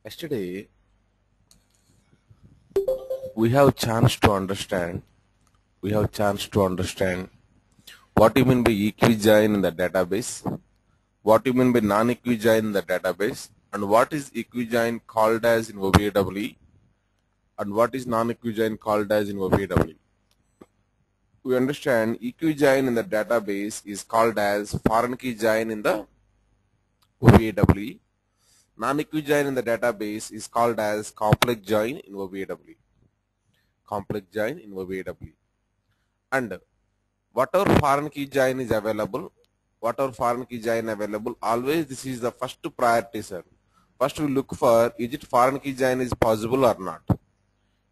Yesterday, we have chance to understand. We have chance to understand what you mean by equigiant in the database, what you mean by non-equigiant in the database, and what is equigiant called as in OBAWE, and what is non-equigiant called as in OBAWE. We understand equigiant in the database is called as foreign key giant in the OBAWE. Non-equigiant in the database is called as complex join in OBAWE. Complex join in OBAWE. And whatever foreign key join is available, always this is the first priority, sir. First we look for, is it foreign key join is possible or not?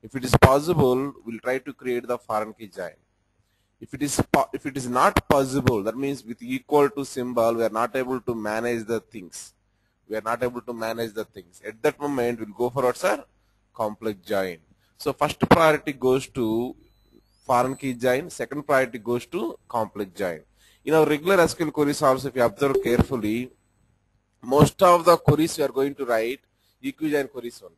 If it is possible, we'll try to create the foreign key join. If it is not possible, that means with equal to symbol, we are not able to manage the things. At that moment, we'll go for what's our complex join. So first priority goes to foreign key join, second priority goes to complex join. In our regular SQL queries also, if you observe carefully, most of the queries we are going to write equigiant queries only.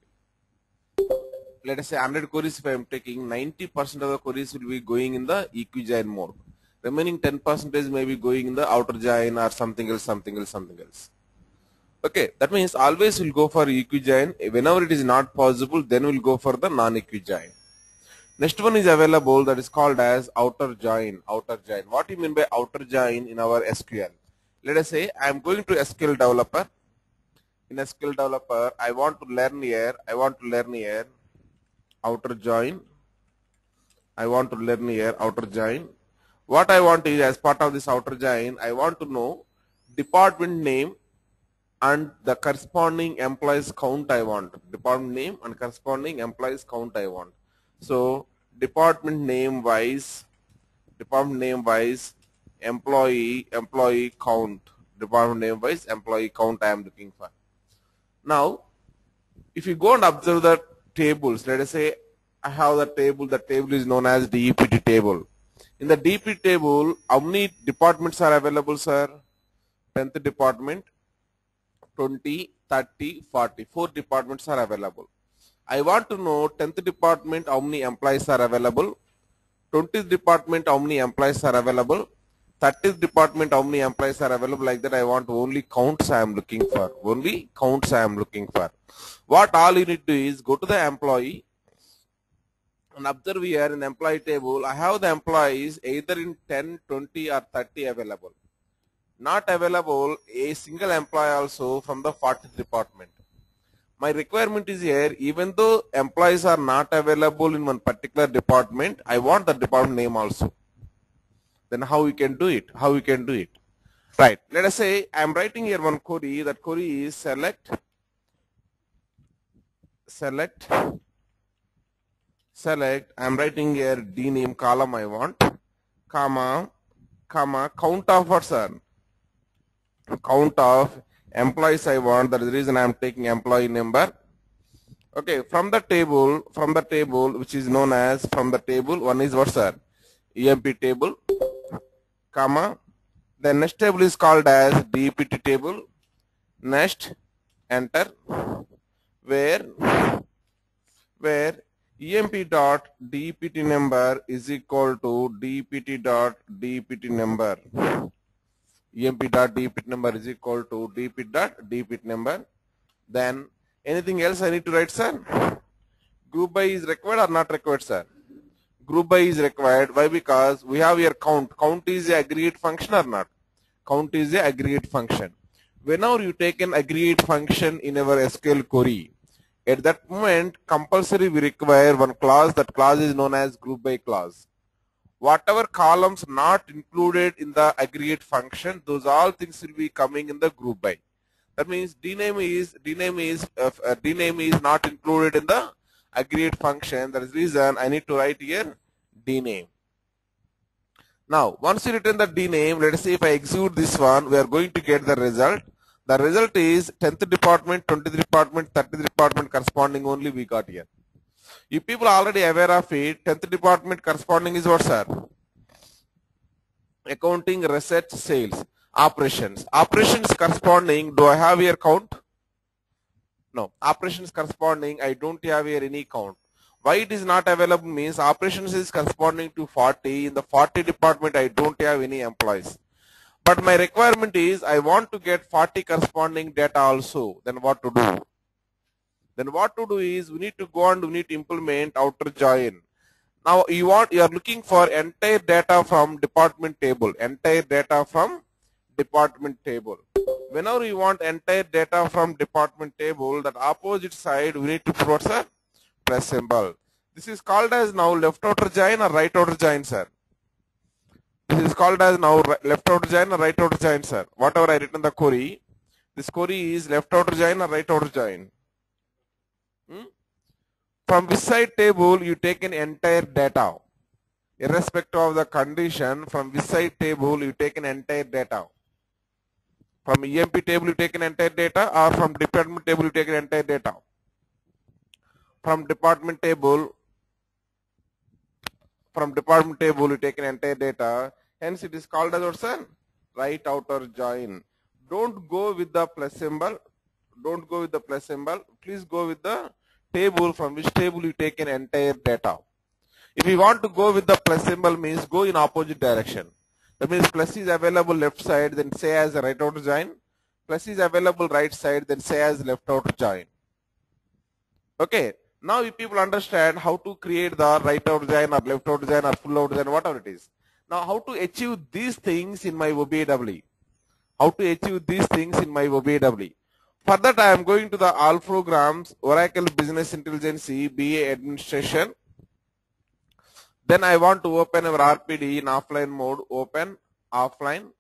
Let us say 100 queries if I am taking, 90% of the queries will be going in the equigiant mode. Remaining 10% may be going in the outer join or something else. Okay, that means always we'll go for equigiant. Whenever it is not possible, then we'll go for the non-equigiant. Next one is available, that is called as outer join. What do you mean by outer join in our SQL? Let us say I am going to SQL developer. In SQL developer, I want to learn here outer join. What I want is, as part of this outer join, I want to know department name and the corresponding employees count I want. So department name wise employee count. I am looking for. Now, if you go and observe the tables, let us say I have the table is known as DEPT table. In the DEPT table, how many departments are available, sir? 10th department, 20, 30, 40. 4 departments are available. I want to know 10th department how many employees are available, 20th department how many employees are available, 30th department how many employees are available. Like that I want only counts I am looking for. What all you need to do is go to the employee and observe here in the employee table I have the employees either in 10, 20 or 30 available. Not available a single employee also from the 40th department. My requirement is here, even though employees are not available in one particular department, I want the department name also. Then how we can do it? Right. Let us say I am writing here one query. That query is select. I am writing here D name column I want, comma, count of what, sir? Count of employees I want. That is the reason I am taking employee number. Okay, from the table which is known as one is what, sir? EMP table, comma. The next table is called as DEPT table. Next, enter, where EMP dot DEPT number is equal to DEPT dot DEPT number. EMP dot DEPT number is equal to DEPT dot DEPT number. Then anything else I need to write, sir? Group by is required or not required, sir? Group by is required. Why? Because we have here count. Count is an aggregate function or not? Count is an aggregate function. Whenever you take an aggregate function in our SQL query, at that moment compulsory we require one clause. That clause is known as group by clause. Whatever columns not included in the aggregate function, those all things will be coming in the group by. That means D name is not included in the aggregate function. That is the reason I need to write here D name. Now, once you return the D name, let us see if I execute this one, we are going to get the result. The result is 10th department, 20th department, 30th department corresponding only we got here. You people are already aware of it. 10th department corresponding is what, sir? Accounting, research, sales, operations. Operations corresponding, do I have here count? No, operations corresponding, I don't have here any count. Why it is not available means operations is corresponding to 40. In the 40 department, I don't have any employees. But my requirement is I want to get 40 corresponding data also. Then what to do? Then what to do is we need to go and we need to implement outer join. Now you are looking for entire data from department table. Entire data from department table. Whenever you want entire data from department table, that opposite side we need to put what's a plus symbol. This is called as now left outer join or right outer join, sir. This is called as now left outer join or right outer join, sir. Whatever I written the query, this query is left outer join or right outer join. From which side table you take an entire data. Irrespective of the condition, from which side table you take an entire data. From EMP table you take an entire data, or from department table you take an entire data. From department table you take an entire data. Hence it is called as what's a right outer join. Don't go with the plus symbol. Don't go with the plus symbol. Please go with the table from which table you take an entire data. If you want to go with the plus symbol means go in opposite direction. That means plus is available left side, then say as a right outer join. Plus is available right side, then say as left outer join. Okay. Now you people understand how to create the right outer join or left outer join or full outer join, whatever it is. Now how to achieve these things in my OBW. How to achieve these things in my OBW. For that I am going to the all programs, Oracle Business Intelligence, BA Administration. Then I want to open our RPD in offline mode, open, offline.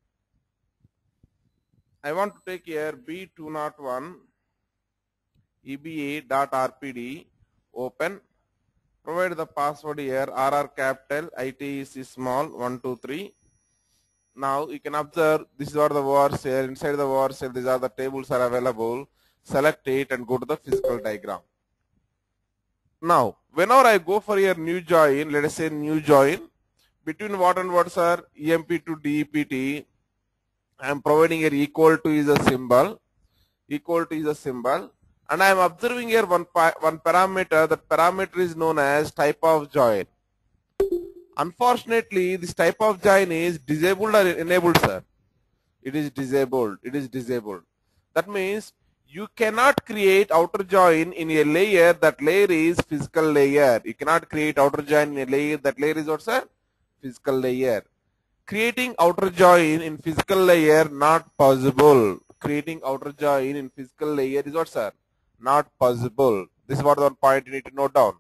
I want to take here B201 EBA.RPD, open, provide the password here, RR capital, ITC small, 123. Now you can observe these are the words here, inside the words here, these are the tables are available, select it and go to the physical diagram. Now, whenever I go for a new join, let us say new join, between what and what, sir? EMP to DEPT, I am providing here equal to is a symbol, equal to is a symbol, and I am observing here one parameter, that parameter is known as type of join. Unfortunately, this type of join is disabled or enabled, sir? It is disabled, it is disabled. That means you cannot create outer join in a layer, that layer is physical layer. You cannot create outer join in a layer, that layer is what, sir? Physical layer. Creating outer join in physical layer not possible. Creating outer join in physical layer is what, sir? Not possible. This is what one point you need to note down.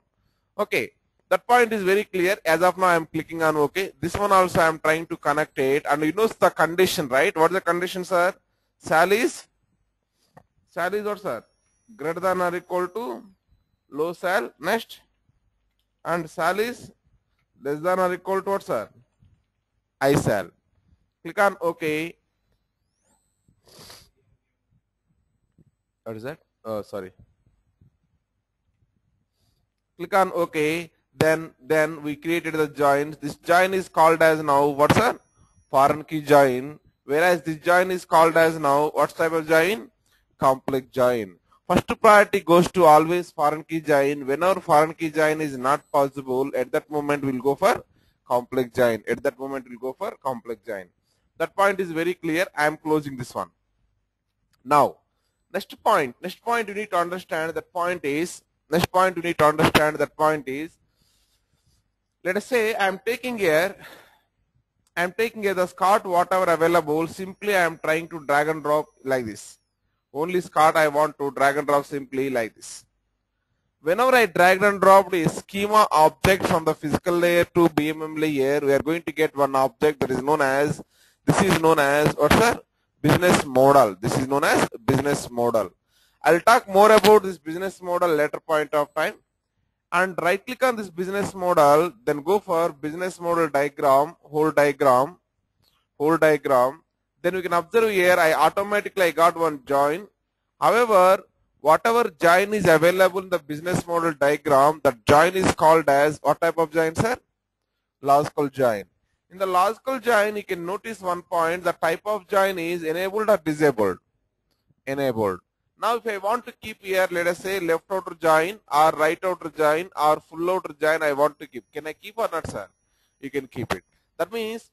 Okay, that point is very clear. As of now I am clicking on OK. This one also I am trying to connect it, and you know the condition, right? What is the condition, sir? Sal is what, sir? Greater than or equal to low sal, next, and sal is less than or equal to what, sir? I sal. Click on OK. What is that? Oh, sorry. Click on OK. Then we created the join. This join is called as now what's a foreign key join, whereas this join is called as now what type of join? Complex join. First priority goes to always foreign key join. Whenever foreign key join is not possible, at that moment we'll go for complex join. At that moment we'll go for complex join. That point is very clear. I am closing this one. Now, next point you need to understand that point is, let us say I am taking here the Scott whatever available, simply I am trying to drag and drop like this. Only Scott I want to drag and drop simply like this. Whenever I drag and drop the schema object from the physical layer to BMM layer, we are going to get one object that is known as, what's that? Business model. This is known as business model. I'll talk more about this business model later point of time. And right click on this business model, then go for business model diagram, whole diagram. Then we can observe here I got one join. However, whatever join is available in the business model diagram, that join is called as what type of join, sir? Logical join. In the logical join, you can notice one point, the type of join is enabled or disabled? Enabled. Now if I want to keep here, let us say left outer join or right outer join or full outer join I want to keep. Can I keep or not, sir? You can keep it. That means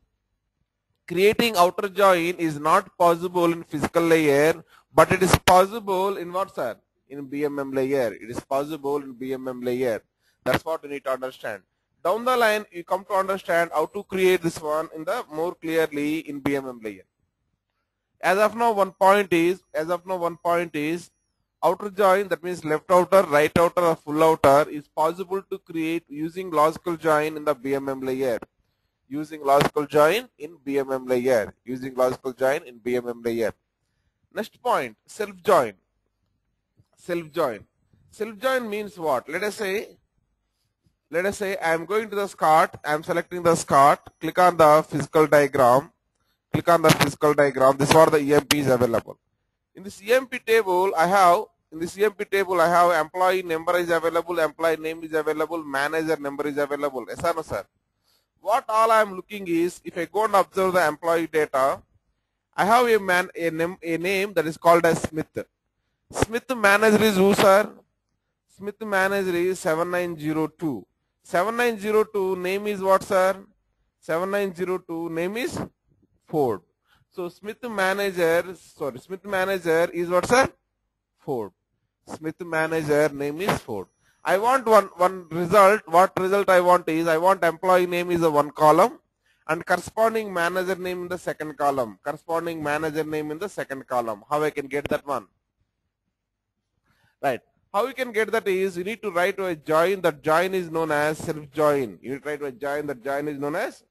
creating outer join is not possible in physical layer, but it is possible in what, sir? In BMM layer. It is possible in BMM layer. That's what you need to understand. Down the line, you come to understand how to create this one in the more clearly in BMM layer. As of now, one point is outer join, that means left outer, right outer or full outer is possible to create using logical join in the BMM layer. Using logical join in BMM layer. Using logical join in BMM layer. Next point, self join. Self join. Self join means what? Let us say I am going to the SCOT. I am selecting the SCOT. Click on the physical diagram. Click on the physical diagram. This is what the EMP is available. In this EMP table, I have employee number is available, employee name is available, manager number is available. Yes or no, sir? What all I am looking is, if I go and observe the employee data, I have a name that is called as Smith. Smith manager is who, sir? Smith manager is 7902. 7902 name is what, sir? 7902 name is Ford. So Smith manager is what, sir? Ford. Smith manager name is Ford. I want one result. What result I want is, I want employee name is a one column and corresponding manager name in the second column. Corresponding manager name in the second column. How I can get that one? Right. How you can get that is, you need to write a join. That join is known as self join. You need to write a join. That join is known as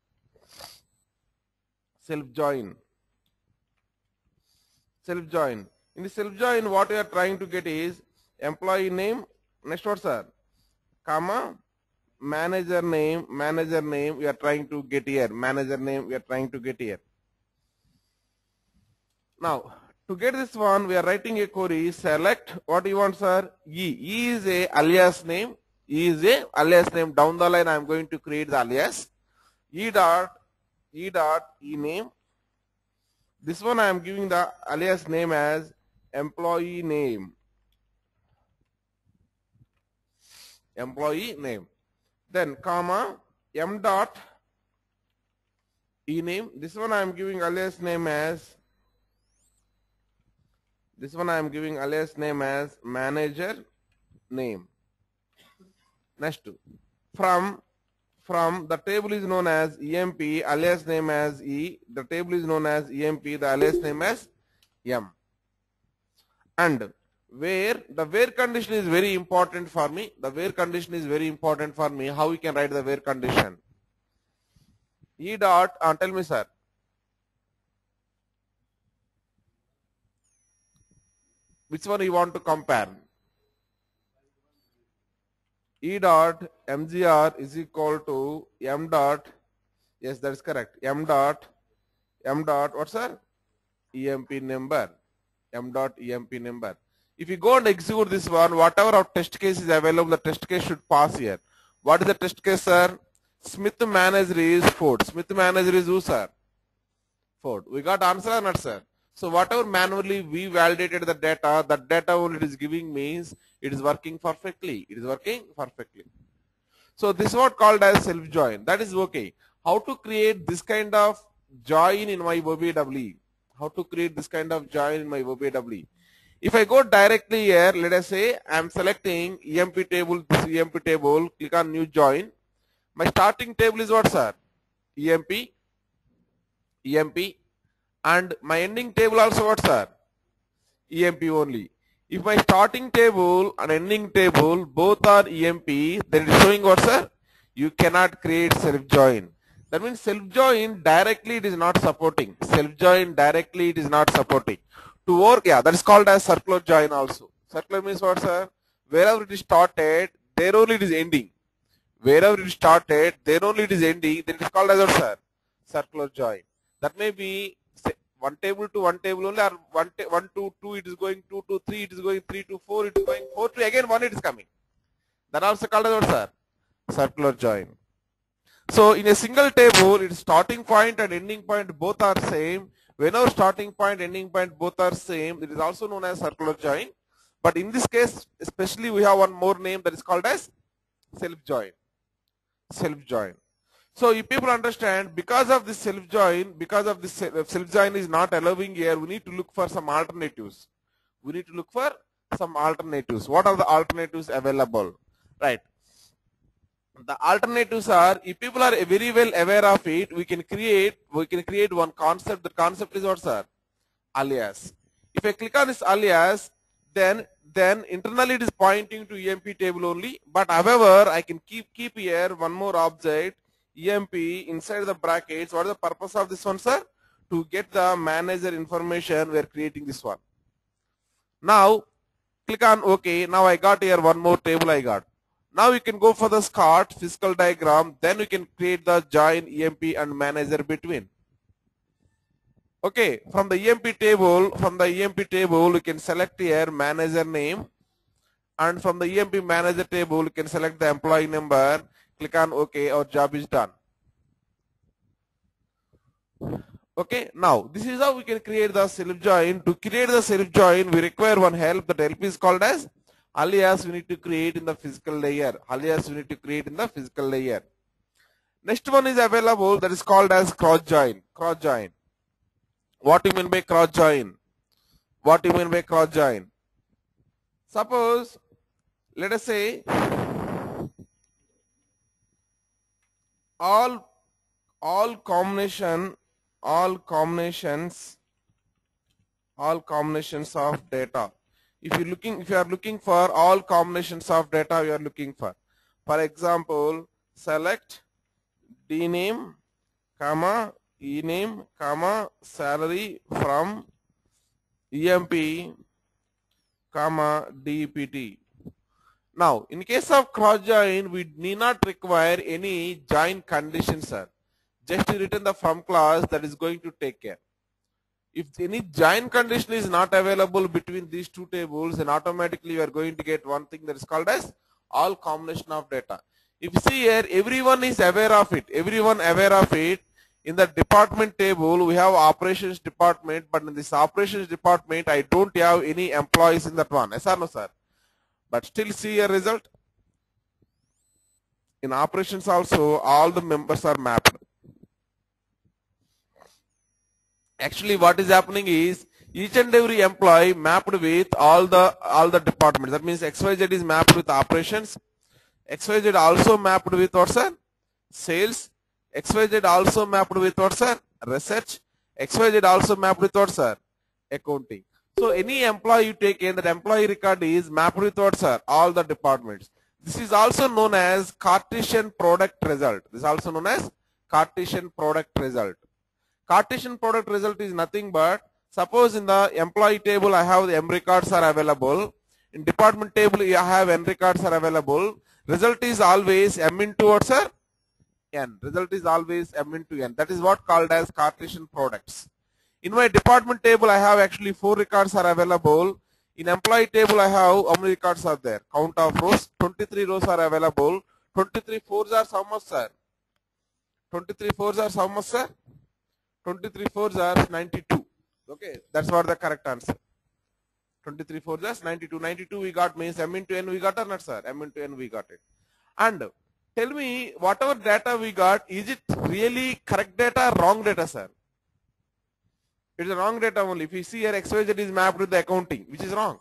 self join. Self join. In the self join, what we are trying to get is employee name. Next what, sir? Comma manager name. Manager name we are trying to get here. Manager name we are trying to get here. Now to get this one, we are writing a query. Select what you want, sir? E. E is a alias name. E is a alias name. Down the line, I am going to create the alias. E dot E name. This one I am giving the alias name as employee name. Employee name. Then comma M dot E name. This one I am giving alias name as manager name. Next, from the table is known as EMP, alias name as E. The table is known as EMP, the alias name as M. And where, the where condition is very important for me. The where condition is very important for me. How we can write the where condition? E dot, tell me, sir. Which one you want to compare? E dot MGR is equal to M dot, yes, that is correct. M dot, what's sir? EMP number. M dot EMP number. If you go and execute this one, whatever our test case is available, the test case should pass here. What is the test case, sir? Smith manager is Ford. Smith manager is who, sir? Ford. We got answer or not, sir? So whatever manually we validated the data, that data only it is giving means it is working perfectly. It is working perfectly. So this is what called as self join. That is okay. How to create this kind of join in my OBW? How to create this kind of join in my OBW? If I go directly here, let us say I am selecting EMP table, this EMP table, click on new join. My starting table is what, sir? EMP, and my ending table also what, sir? EMP only. If my starting table and ending table both are EMP, then it is showing what, sir? You cannot create self join. That means self join directly it is not supporting. Self join directly it is not supporting. To work, yeah, that is called as circular join also. Circular means what, sir? Wherever it is started, there only it is ending. Wherever it is started, there only it is ending, then it is called as what, sir? Circular join. That may be one table to one table only, or 1 to 2 it is going, 2 to 3 it is going, 3 to 4 it is going, 4 to again 1 it is coming. That also called as what, sir? Circular join. So in a single table, its starting point and ending point both are same. Whenever starting point, ending point both are same, it is also known as circular join. But in this case, especially we have one more name that is called as self-join. Self-join. So if people understand, because of this self-join, because of this self-join is not allowing here, we need to look for some alternatives. We need to look for some alternatives. What are the alternatives available? Right. The alternatives are, if people are very well aware of it, we can create one concept. The concept is what, sir? Alias. If I click on this alias, then internally it is pointing to EMP table only. But however, I can keep here one more object, EMP, inside the brackets. What is the purpose of this one, sir? To get the manager information, we are creating this one. Now click on OK. Now I got here one more table I got. Now we can go for the SCOT physical diagram. Then we can create the join EMP and manager between. Okay, from the EMP table, we can select here manager name, and from the EMP manager table, we can select the employee number. Click on OK. Our job is done. Okay, now this is how we can create the self join. To create the self join, we require one help. That help is called as alias. We need to create in the physical layer. Alias we need to create in the physical layer. Next one is available, that is called as cross join. Cross join. What do you mean by cross join? What do you mean by cross join? Suppose, let us say all combinations of data. If you are looking for all combinations of data, you are looking for example, select dname, comma, ename, comma, salary from EMP, comma, DPT. Now, in case of cross join, we need not require any join condition, sir. Just written the from clause, that is going to take care. If any join condition is not available between these two tables, then automatically you are going to get one thing that is called as all combination of data. If you see here, everyone is aware of it. Everyone aware of it. In the department table, we have operations department, but in this operations department, I don't have any employees in that one. Yes or no, sir? But still see a result. In operations also, all the members are mapped. Actually, what is happening is each and every employee mapped with all the departments. That means XYZ is mapped with operations. XYZ also mapped with what, sir? Sales. XYZ also mapped with what, sir? Research. XYZ also mapped with what, sir? Accounting. So any employee you take in, that employee record is mapped with what, sir? All the departments. This is also known as Cartesian product result. This is also known as Cartesian product result. Cartesian product result is nothing but, suppose in the employee table I have the M records are available. In department table I have N records are available. Result is always M into what, sir? N. Result is always M into N. That is what called as Cartesian products. In my department table I have actually 4 records are available. In employee table I have how many records are there? Count of rows. 23 rows are available. 23 fours are how much, sir? 23 fours are how much, sir? 23 fours are 92. Okay, that's what the correct answer. 23 fours are 92. 92 we got means M into N we got or not, sir? M into N we got it. And tell me, whatever data we got, is it really correct data or wrong data, sir? It is wrong data only. If you see here, XYZ is mapped with the accounting, which is wrong.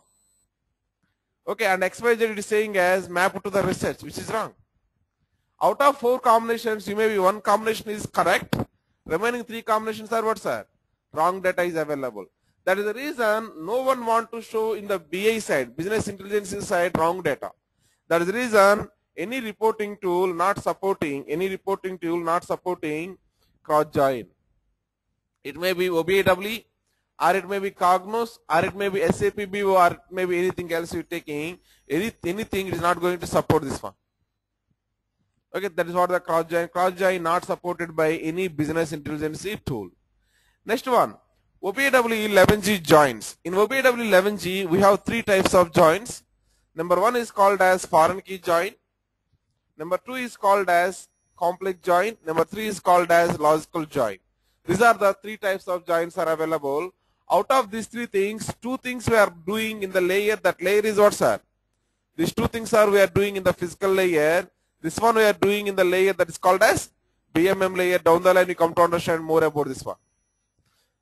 Okay, and XYZ is saying as mapped to the research, which is wrong. Out of 4 combinations, you may be 1 combination is correct. Remaining 3 combinations are what, sir? Wrong data is available. That is the reason no one want to show in the BI side, business intelligence side, wrong data. That is the reason any reporting tool not supporting cross join. It may be OBAW, or it may be Cognos, or it may be SAP BO, or it may be anything else you're taking. Anything is not going to support this one. Okay, that is what the cross join. Cross join not supported by any business intelligence tool. Next one, OBAW 11G joins. In OBAW 11G, we have 3 types of joins. Number 1 is called as foreign key join. Number 2 is called as complex join. Number 3 is called as logical join. These are the 3 types of joins are available. Out of these three things, two things we are doing in the layer. That layer is what, sir? These two things are we are doing in the physical layer. This one we are doing in the layer that is called as BMM layer. Down the line we come to understand more about this one.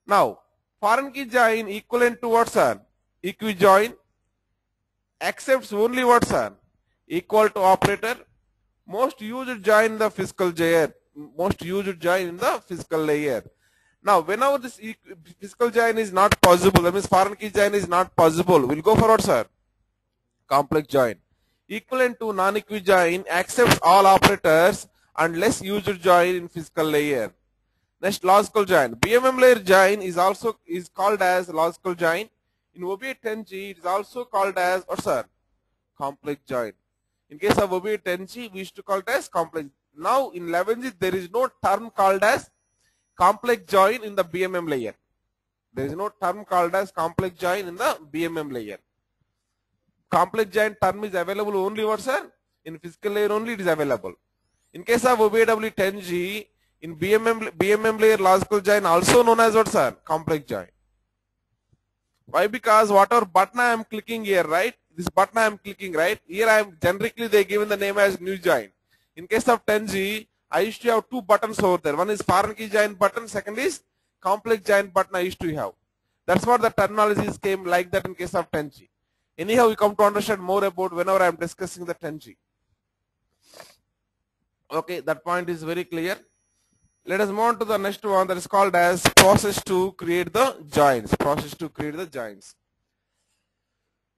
Now, foreign key join equivalent to what, sir? Equijoin accepts only what, sir? Equal to operator. Most used join in the physical layer. Most used join in the physical layer. Now, whenever this physical join is not possible, that means foreign key join is not possible, we'll go for what, sir? Complex join. Equivalent to non-equi join accepts all operators and less used join in physical layer. Next, logical join. BMM layer join is also called as logical join. In OBA 10G, it is also called as what, sir? Complex join. In case of OBA 10G, we used to call it as complex. Now, in 11G, there is no term called as complex join in the BMM layer. There is no term called as complex join in the BMM layer. Complex join term is available only what, sir? In physical layer only it is available. In case of OBW 10G, in BMM layer logical join also known as what, sir? Complex join. Why? Because whatever button I am clicking here, right? This button I am clicking, right? Here I am generically they given the name as new join. In case of 10G, I used to have two buttons over there. One is foreign key join button, second is complex join button I used to have. That's what the terminologies came like that in case of 10G. Anyhow, we come to understand more about whenever I am discussing the 10G. Okay, that point is very clear. Let us move on to the next one that is called as process to create the joins. Process to create the joins.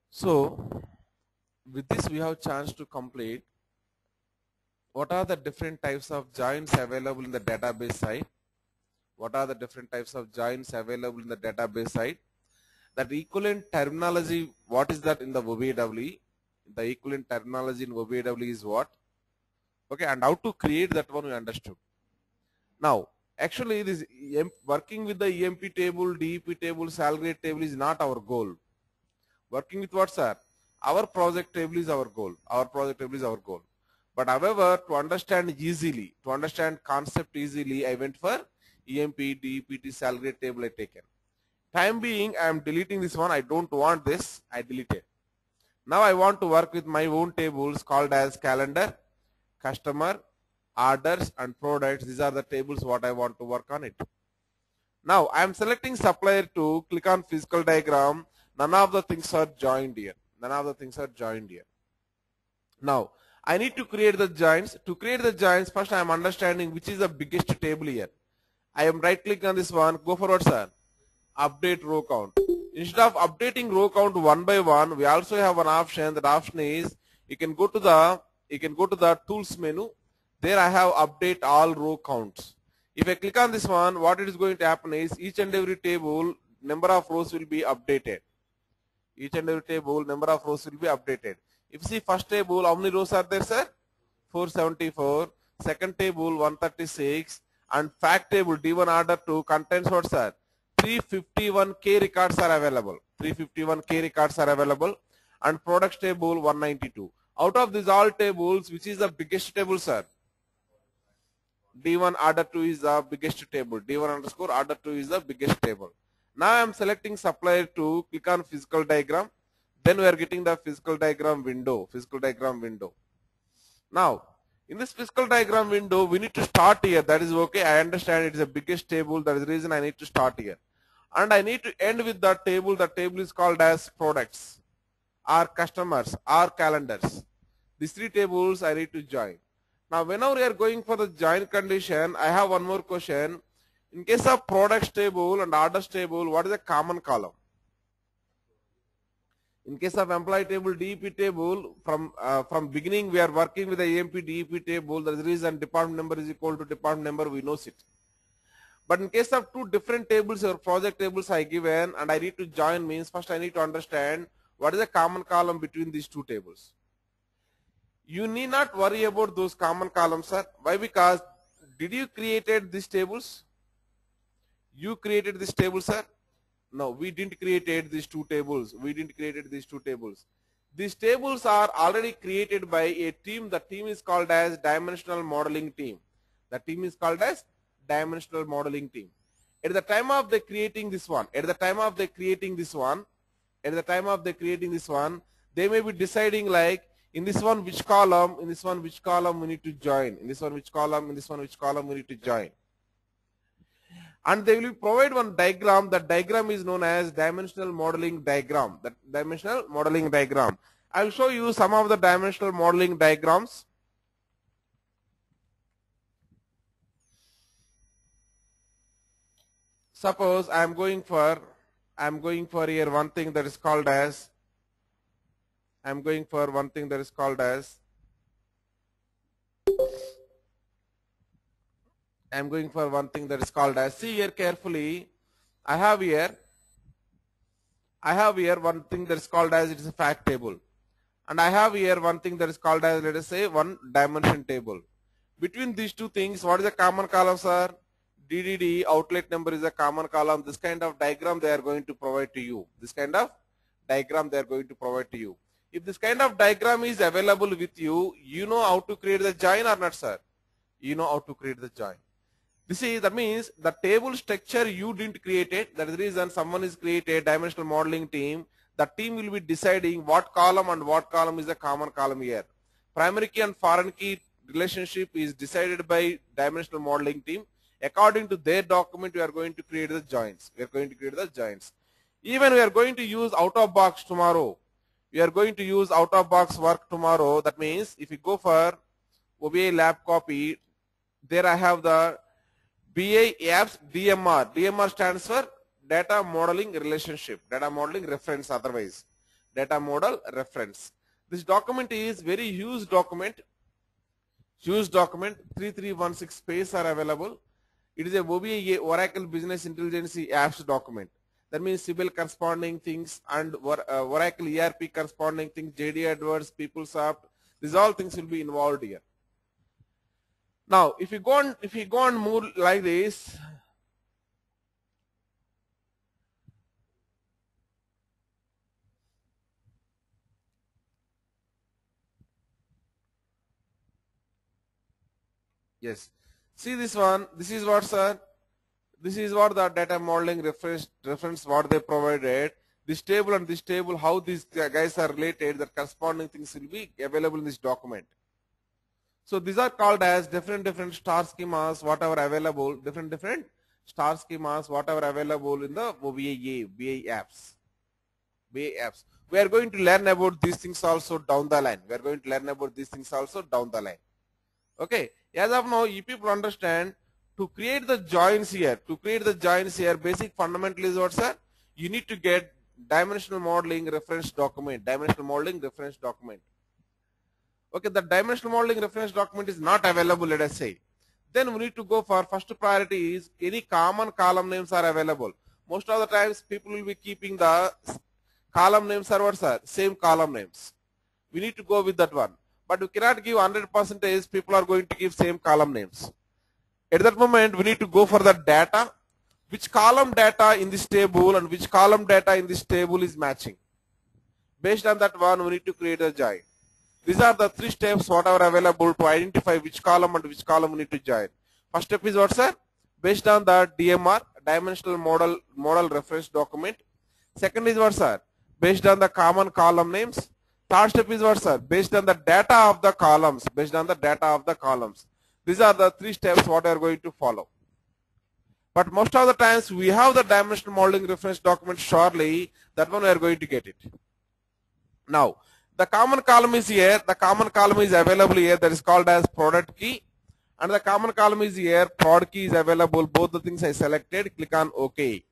So, with this we have chance to complete what are the different types of joins available in the database side. What are the different types of joins available in the database side? That equivalent terminology, what is that in the OBW? The equivalent terminology in OBW is what? Okay, and how to create that one we understood. Now, actually this working with the EMP table, DEP table, salary table is not our goal. Working with what, sir? Our project table is our goal. Our project table is our goal. But however, to understand easily, to understand concept easily, I went for EMP, DEPT, salary table I taken. Time being, I am deleting this one. I don't want this. I deleted. Now I want to work with my own tables called as calendar, customer, orders and products. These are the tables what I want to work on it. Now I am selecting supplier to click on physical diagram. None of the things are joined here. None of the things are joined here. Now I need to create the joins. To create the joins, first I am understanding which is the biggest table here. I am right click on this one. Go forward, sir. Update row count. Instead of updating row count one by one, we also have an option. That option is you can go to the tools menu. There I have update all row counts. If I click on this one, what it is going to happen is each and every table number of rows will be updated. Each and every table number of rows will be updated. If you see first table, how many rows are there, sir? 474. Second table 136 and fact table D1 order 2 contains what, sir? 351k records are available. 351k records are available and products table 192. Out of these all tables, which is the biggest table, sir? D1 order 2 is the biggest table. D1 underscore order 2 is the biggest table. Now I am selecting supplier to click on physical diagram. Then we are getting the physical diagram window. Physical diagram window. Now, in this physical diagram window, we need to start here. That is okay. I understand it is the biggest table. That is the reason I need to start here. And I need to end with that table. The table is called as products, or customers, or calendars. These three tables I need to join. Now, whenever we are going for the join condition, I have one more question. In case of products table and orders table, what is the common column? In case of employee table, DEP table, from beginning we are working with the EMP DEP table. That is the reason department number is equal to department number. We know it. But in case of two different tables or project tables I given and I need to join means first I need to understand what is the common column between these two tables. You need not worry about those common columns, sir. Why? Because did you created these tables? You created this table, sir? No, we didn't create these two tables. We didn't create these two tables. These tables are already created by a team. The team is called as dimensional modeling team. The team is called as dimensional modeling team. At the time of the creating this one, at the time of the creating this one, at the time of the creating this one, they may be deciding like, in this one which column, in this one which column we need to join, in this one which column, in this one which column we need to join. And they will provide one diagram. That diagram is known as dimensional modeling diagram. That dimensional modeling diagram. I will show you some of the dimensional modeling diagrams. Suppose I am going for here one thing that is called as, I am going for one thing that is called as, I am going for one thing that is called as, see here carefully, I have here one thing that is called as, it is a fact table. And I have here one thing that is called as, let us say, one dimension table. Between these two things, what is the common column, sir? DDD, outlet number is a common column. This kind of diagram they are going to provide to you. This kind of diagram they are going to provide to you. If this kind of diagram is available with you, you know how to create the join or not, sir? You know how to create the join. That means the table structure you didn't create it. That is the reason someone is created dimensional modeling team. The team will be deciding what column and what column is the common column here. Primary key and foreign key relationship is decided by dimensional modeling team. According to their document, we are going to create the joins. We are going to create the joins. Even we are going to use out of box tomorrow. We are going to use out of box work tomorrow. That means if you go for OBA lab copy, there I have the BA apps DMR. DMR stands for data modeling relationship, data modeling reference, otherwise data model reference. This document is very huge document. 3316 space are available. It is a OBA Oracle Business Intelligence apps document. That means Sibyl corresponding things and Oracle ERP corresponding things, JD Edwards, PeopleSoft. These all things will be involved here. Now, if you go on more like this, yes. See this one. This is what, sir? This is what the data modeling reference what they provided. This table and this table, how these guys are related, the corresponding things will be available in this document. So these are called as different star schemas, whatever available, different star schemas, whatever available in the BA apps. BA apps. We are going to learn about these things also down the line. We are going to learn about these things also down the line. Okay. As of now, you people understand, to create the joins here, basic fundamental is what, sir? You need to get dimensional modeling reference document. Okay, the dimensional modeling reference document is not available, let us say. Then we need to go for first priority is any common column names are available. Most of the times people will be keeping the column names are what, sir? Same column names. We need to go with that one. But we cannot give 100% people are going to give same column names. At that moment, we need to go for the data. Which column data in this table and which column data in this table is matching. Based on that one, we need to create a join. These are the 3 steps whatever available to identify which column and which column we need to join. First step is what, sir? Based on the DMR, dimensional model reference document. Second is what, sir? Based on the common column names. Third step is what, sir? Based on the data of the columns. These are the 3 steps what we are going to follow. But most of the times we have the dimensional modeling reference document surely, that one we are going to get it. Now, the common column is here, the common column is available here, that is called as product key. And the common column is here, prod key is available, both the things I selected, click on OK.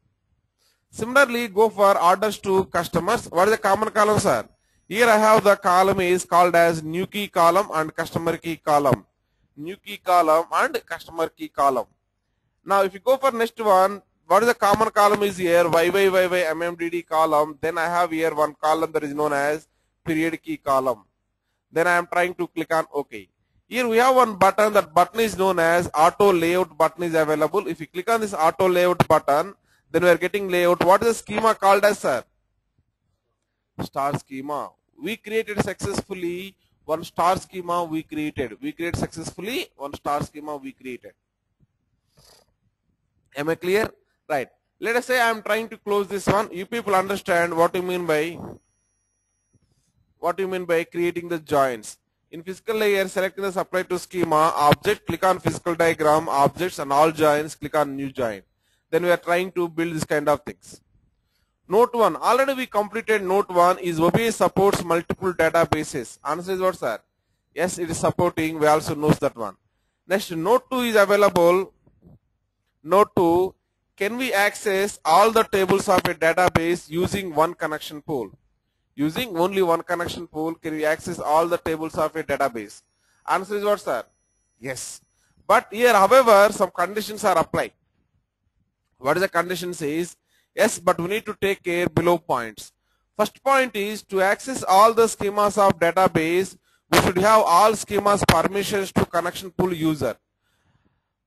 Similarly, go for orders to customers. What is the common column, sir? Here I have the column is called as new key column and customer key column. New key column and customer key column. Now if you go for next one, what is the common column is here? YYYY MMDD column. Then I have here one column that is known as period key column. Then I am trying to click on OK. Here we have one button. That button is known as auto layout button is available. If you click on this auto layout button, then we are getting layout. What is the schema called as, sir? Star schema. We created successfully one star schema we created. We created successfully one star schema we created. Am I clear? Right. Let us say I am trying to close this one. You people understand what you mean by creating the joins. In physical layer, selecting the supply to schema, object, click on physical diagram, objects and all joins, click on new join. Then we are trying to build this kind of things. Note 1. Already we completed note 1 is OBS supports multiple databases. Answer is what, sir? Yes, it is supporting. We also know that one. Next, note 2 is available. Note 2. Can we access all the tables of a database using one connection pool? Using only one connection pool, can we access all the tables of a database? Answer is what, sir? Yes. But here, however, some conditions are applied. What is the condition says? Yes, but we need to take care below points. First point is to access all the schemas of database, we should have all schemas permissions to connection pool user.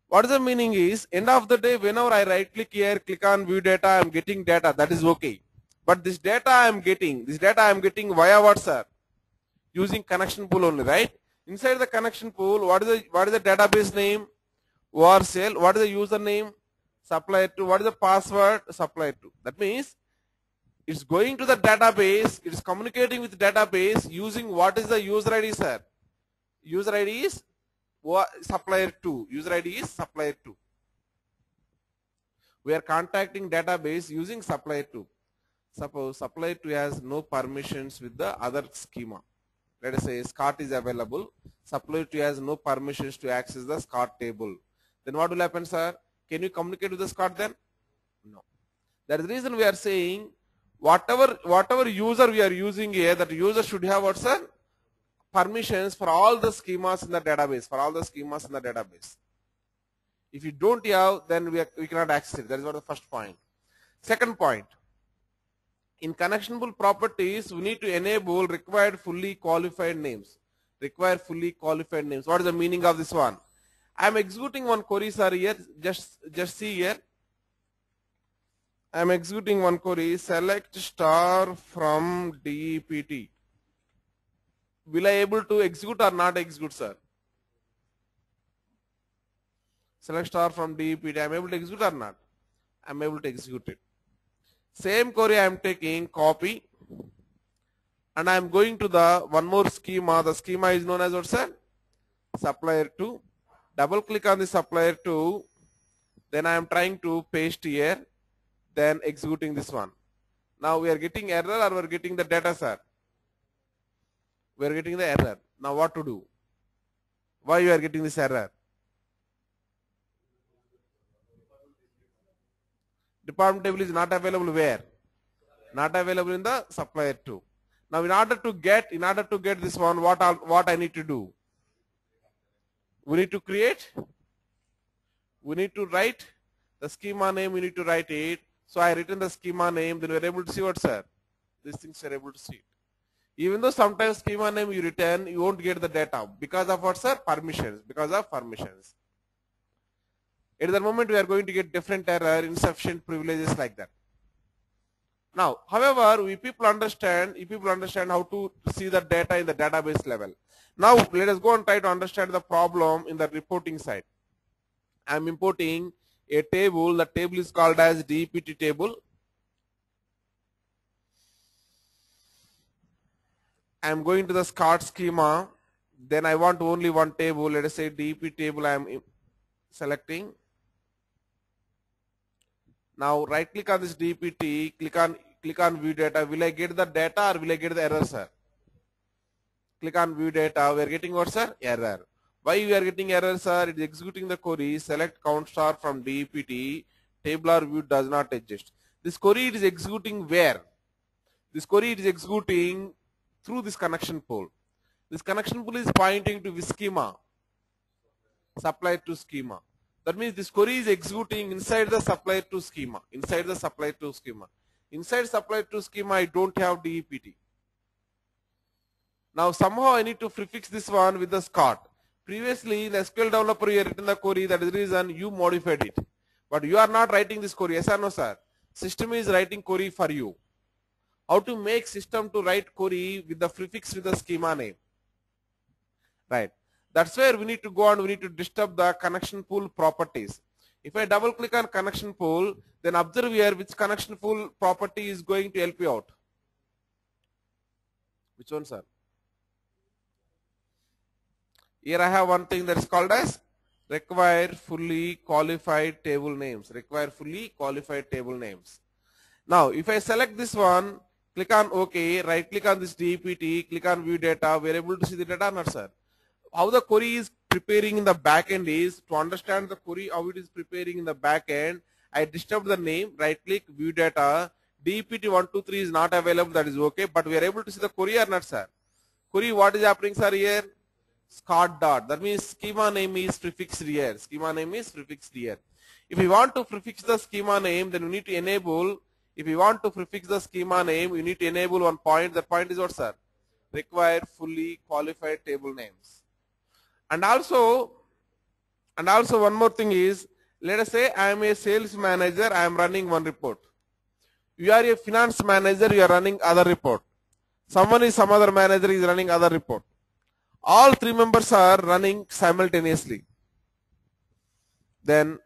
What is the meaning is, end of the day, whenever I right click here, click on view data, I am getting data, that is okay. But this data I am getting via what, sir? Using connection pool only, right? Inside the connection pool, what is the database name? ORCL. What is the username? Supplier 2. What is the password? Supplier 2. That means it's going to the database, it's communicating with the database using what is the user ID, sir? User ID is supplier 2. User ID is supplier 2. We are contacting database using supplier 2. Suppose supplier 2 has no permissions with the other schema. Let us say Scott is available. Supplier 2 has no permissions to access the Scott table. Then what will happen, sir? Can you communicate with the Scott then? No. That is the reason we are saying whatever user we are using here, that user should have what, sir? Permissions for all the schemas in the database. If you don't have, then we cannot access it. That is what the first point. Second point. In connectionable properties, we need to enable required fully qualified names. What is the meaning of this one? I am executing one query, sir, here. Just see here. I am executing one query. Select star from DEPT. Will I able to execute or not execute, sir? Select star from DEPT. I am able to execute or not? I am able to execute it. Same query I am taking, copy, and I am going to the one more schema. The schema is known as what, sir? Supplier 2. Double click on the supplier 2. Then I am trying to paste here. Then executing this one. Now we are getting error or we are getting the data, sir? We are getting the error. Now what to do? Why you are getting this error? Department table is not available where? Not available in the supplier 2. Now in order to get this one, what I need to do? We need to create. We need to write the schema name. We need to write it. So I written the schema name. Then we are able to see what, sir? These things are able to see it. Even though sometimes schema name you return, you won't get the data because of what, sir? Permissions. Because of permissions. At the moment we are going to get different error, insufficient privileges like that. Now, however, if people understand how to see the data in the database level. Now, let us go and try to understand the problem in the reporting side. I am importing a table. The table is called as DEPT table. I am going to the Scott schema. Then I want only one table. Let us say DEPT table I am selecting. Now right click on this DEPT, click on view data. Will I get the data or will I get the error, sir? Click on view data. We are getting what, sir? Error. Why we are getting error, sir? It is executing the query. Select count star from DEPT. Table or view does not exist. This query it is executing where? This query it is executing through this connection pool. This connection pool is pointing to the schema. Supply to schema. That means this query is executing inside the supply to schema. Inside supply to schema, I don't have DEPT. Now somehow I need to prefix this one with the Scott. Previously in SQL developer you have written the query, that is the reason you modified it. But you are not writing this query, yes or no, sir? System is writing query for you. How to make system to write query with the prefix with the schema name. Right. That's where we need to go and we need to disturb the connection pool properties. If I double click on connection pool, then observe here which connection pool property is going to help you out. Which one, sir? Here I have one thing that is called as require fully qualified table names. Require fully qualified table names. Now, if I select this one, click on OK, right click on this DPT, click on view data, we are able to see the data or not, sir? How the query is preparing in the back end is, to understand the query, how it is preparing in the back end, I disturbed the name, right click, view data, DPT123 is not available, that is okay, but we are able to see the query or not, sir? Query, what is happening, sir, here? Scott dot, that means schema name is prefixed here. Schema name is prefixed here. If we want to prefix the schema name, then we need to enable, if we want to prefix the schema name, we need to enable one point. That point is what, sir? Require fully qualified table names. And also one more thing is, let us say I am a sales manager, I am running one report. You are a finance manager, you are running other report. Some other manager is running other report. All three members are running simultaneously. Then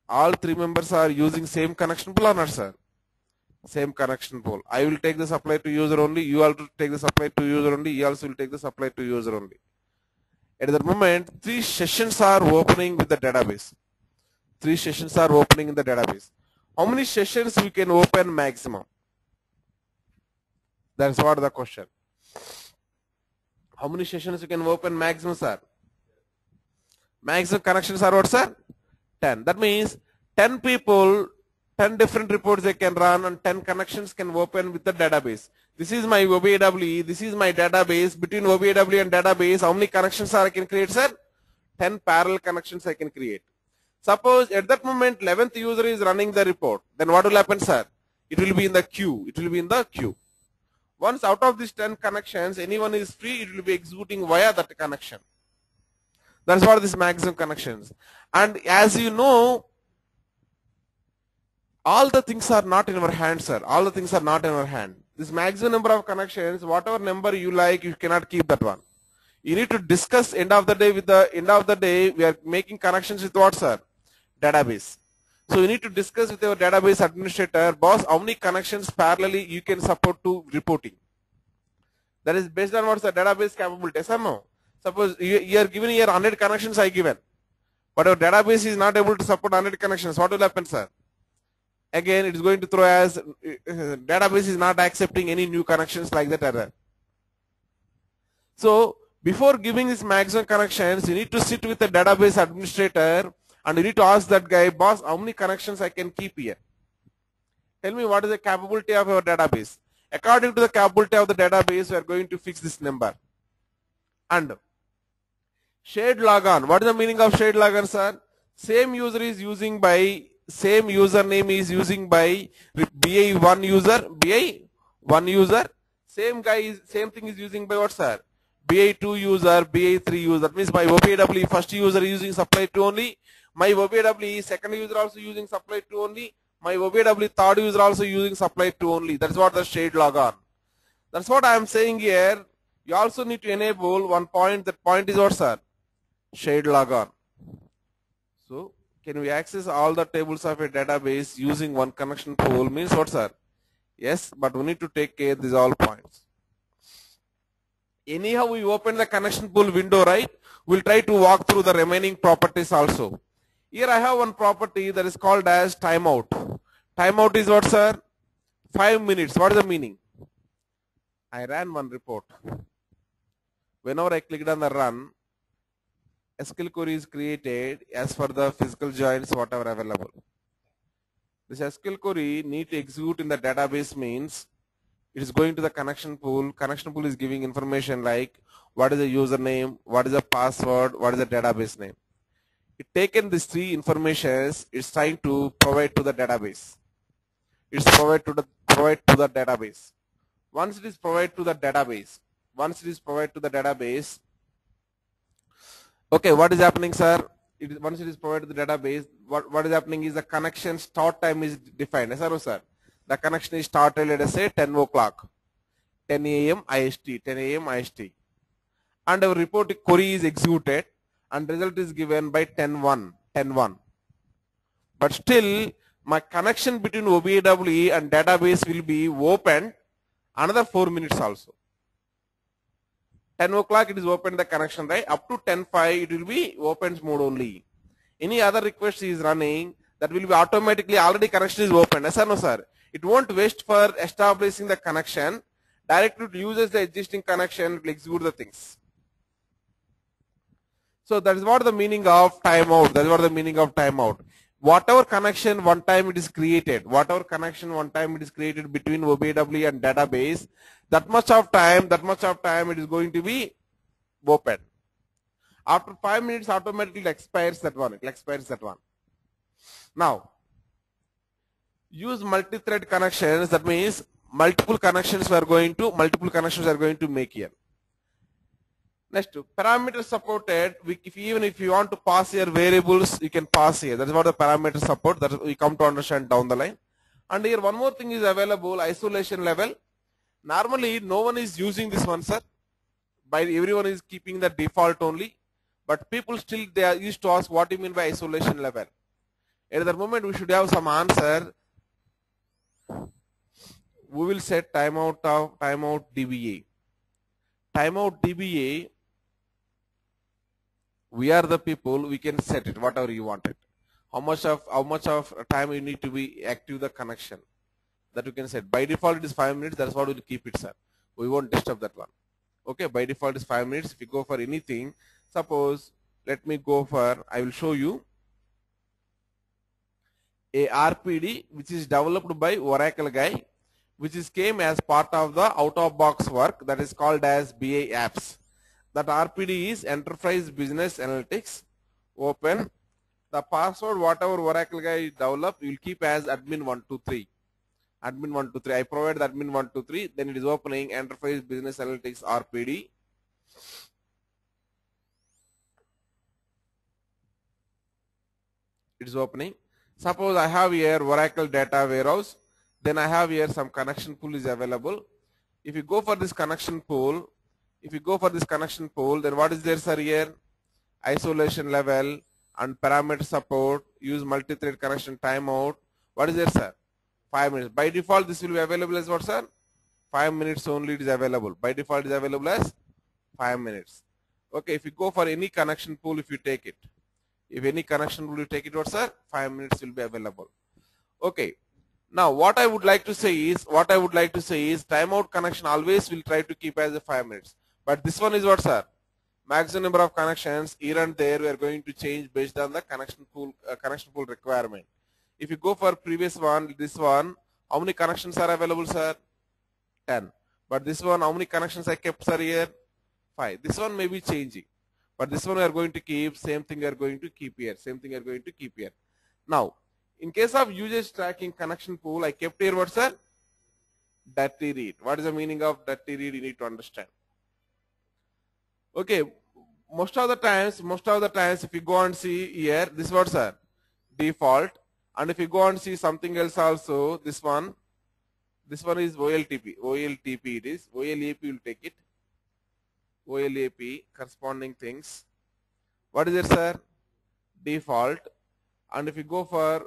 all three members are using same connection pool or not, sir? Same connection pool. I will take the supply to user only. You also take the supply to user only. You also will take the supply to user only. At the moment, 3 sessions are opening with the database. 3 sessions are opening in the database. How many sessions we can open maximum? That's what the question. How many sessions you can open maximum, sir? Maximum connections are what, sir? 10. That means 10 people, 10 different reports they can run and 10 connections can open with the database. This is my OBAWE, this is my database. Between OBAWE and database, how many connections I can create, sir? 10 parallel connections I can create. Suppose at that moment 11th user is running the report, then what will happen, sir? It will be in the queue. It will be in the queue. Once out of these 10 connections, anyone is free, it will be executing via that connection. That's what this maximum connections. And as you know, all the things are not in our hand, sir. All the things are not in our hand. This maximum number of connections, whatever number you like, you cannot keep that one. You need to discuss end of the day with the end of the day, we are making connections with what, sir? Database. So you need to discuss with your database administrator, boss, how many connections parallelly you can support to reporting. That is based on what's the database capability, yes or no? Suppose you are given here 100 connections I given, but your database is not able to support 100 connections. What will happen, sir? Again, it is going to throw as database is not accepting any new connections like that error. So before giving this maximum connections, you need to sit with the database administrator and you need to ask that guy, boss, how many connections I can keep here? Tell me what is the capability of your database. According to the capability of the database, we are going to fix this number. And shared logon. What is the meaning of shared logon, sir? Same user is using by, same username is using by BI1 user, same guy is, same thing is using by what, sir? BI2 user, BI3 user. That means my OBAWE first user is using supply to only, my OBAWE second user also using supply to only, my OBAWE third user also using supply to only. That's what the shared logon. That's what I am saying here. You also need to enable one point. That point is what, sir? Shared logon. So can we access all the tables of a database using one connection pool? Means what, sir? Yes, but we need to take care of these all points. Anyhow, we open the connection pool window, right? We'll try to walk through the remaining properties also. Here I have one property that is called as timeout. Timeout is what, sir? 5 minutes. What is the meaning? I ran one report. Whenever I clicked on the run, SQL query is created as for the physical joins, whatever available. This SQL query need to execute in the database means it is going to the connection pool. Connection pool is giving information like what is the username, what is the password, what is the database name. It taken these 3 informations, it's trying to provide to the database. It's provide to the database. Once it is provided to the database, okay, what is happening, sir? Once it is provided to the database, what is happening is the connection start time is defined. Yes or no, sir? The connection is started, let us say 10 o'clock, 10 a.m. IST, 10 a.m. IST. And our report query is executed and result is given by 10:1. but still my connection between OBAWE and database will be opened another 4 minutes also. 10 o'clock it is open the connection, right? Up to 10:05 it will be opens mode only. Any other request is running, that will be automatically already connection is open. Yes or no, sir? It won't waste for establishing the connection. Directly it uses the existing connection to execute the things. So that is what the meaning of timeout. That is what the meaning of timeout. Whatever connection one time it is created, between OBAWE and database, that much of time it is going to be open. After 5 minutes, automatically it expires that one. Now, use multi-thread connections. That means multiple connections we are going to make here. Next, parameter supported. Even if you want to pass here variables, you can pass here. That is what the parameter support. That we come to understand down the line. And here one more thing is available: isolation level. Normally, no one is using this one, sir. Everyone is keeping the default only. But people still they are used to ask what do you mean by isolation level. At that moment, we should have some answer. We will set timeout DBA. Timeout DBA. We are the people, we can set it whatever you want it. How much of time you need to be active the connection, that you can set. By default it is 5 minutes. That's what we'll keep it, sir. We won't disturb that one. Okay, by default is 5 minutes. If you go for anything, suppose let me go for, I will show you a RPD which is developed by Oracle guy, which is came as part of the out of box work, that is called as BI apps. That RPD is Enterprise Business Analytics. Open. The password, whatever Oracle guy developed, you will keep as admin123. Admin123. I provide the admin123. Then it is opening Enterprise Business Analytics RPD. It is opening. Suppose I have here Oracle Data Warehouse. Then I have here some connection pool is available. If you go for this connection pool, then what is there, sir, here? Isolation level and parameter support, use multi-thread connection timeout. What is there, sir? 5 minutes. By default, this will be available as what, sir? 5 minutes only it is available. By default, it is available as 5 minutes. Okay, if you go for any connection pool, if you take it. If any connection pool you take it, what, sir? 5 minutes will be available. Okay. Now, what I would like to say is, timeout connection always will try to keep as a 5 minutes. But this one is what, sir? Maximum number of connections here and there we are going to change based on the connection pool requirement. If you go for previous one, this one, how many connections are available, sir? 10. But this one, how many connections I kept, sir, here? 5. This one may be changing. But this one we are going to keep, same thing we are going to keep here. Now, in case of usage tracking connection pool, I kept here what, sir? Dirty read. What is the meaning of dirty read? You need to understand. Okay, most of the times, if you go and see here, this what, sir? Default. And if you go and see something else also, this one is OLTP. OLTP it is. OLAP will take it. OLAP corresponding things. What is it, sir? Default. And if you go for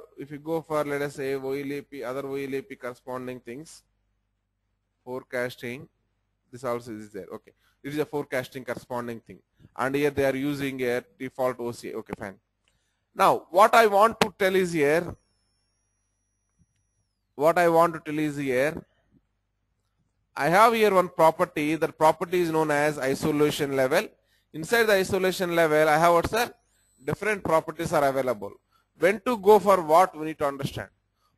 let us say OLAP, other OLAP corresponding things, forecasting, this also is there. Okay. It is a forecasting corresponding thing. And here they are using a default OCA. Okay, fine. Now, what I want to tell is here, I have here one property. That property is known as isolation level. Inside the isolation level, I have what, sir? Different properties are available. When to go for what, we need to understand.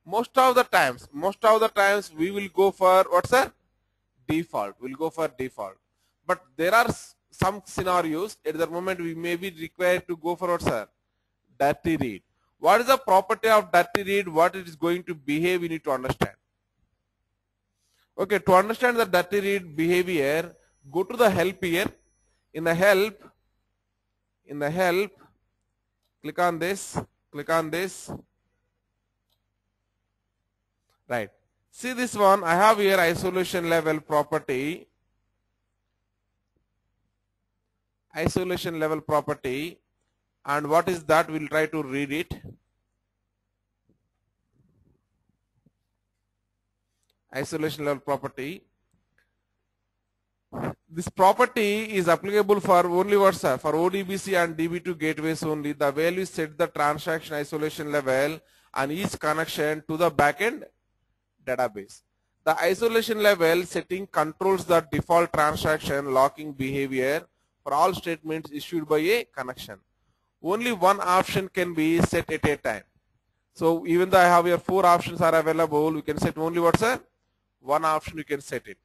Most of the times, we will go for what, sir? Default. We'll go for default. But there are some scenarios at the moment we may be required to go for what, sir? Dirty read. What is the property of dirty read? What it is going to behave, we need to understand. Okay, to understand the dirty read behavior, go to the help here. In the help, click on this. Right. See this one, I have here isolation level property. And what is that? We'll try to read it. Isolation level property. This property is applicable for only what, sir? For ODBC and DB2 gateways only. The value set the transaction isolation level and each connection to the backend database. The isolation level setting controls the default transaction locking behavior for all statements issued by a connection. Only one option can be set at a time. So even though I have here 4 options are available, you can set only what, sir? One option you can set it.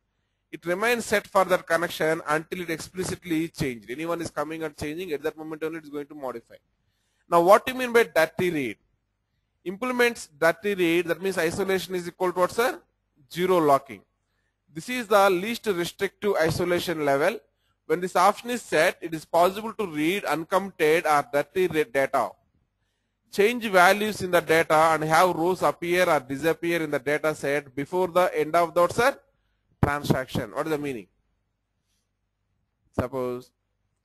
It remains set for that connection until it explicitly changed. Anyone is coming and changing, at that moment only it is going to modify. Now what do you mean by dirty read? Implements dirty read, that means isolation is equal to what, sir? 0 locking. This is the least restrictive isolation level. When this option is set, it is possible to read uncommitted or dirty read data, change values in the data and have rows appear or disappear in the data set before the end of the, sir, transaction. What is the meaning? Suppose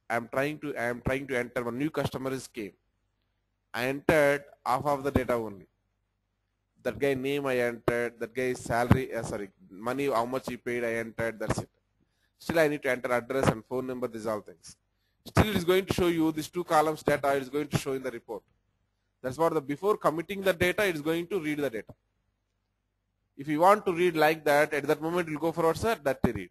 I am trying to enter one new customer is came. I entered half of the data only. That guy name I entered, that guy's salary, money, how much he paid I entered, that's it. Still I need to enter address and phone number, these all things. Still it is going to show you these 2 columns data, it is going to show in the report. That's what before committing the data, it is going to read the data. If you want to read like that, at that moment it will go for what, sir? Dirty read.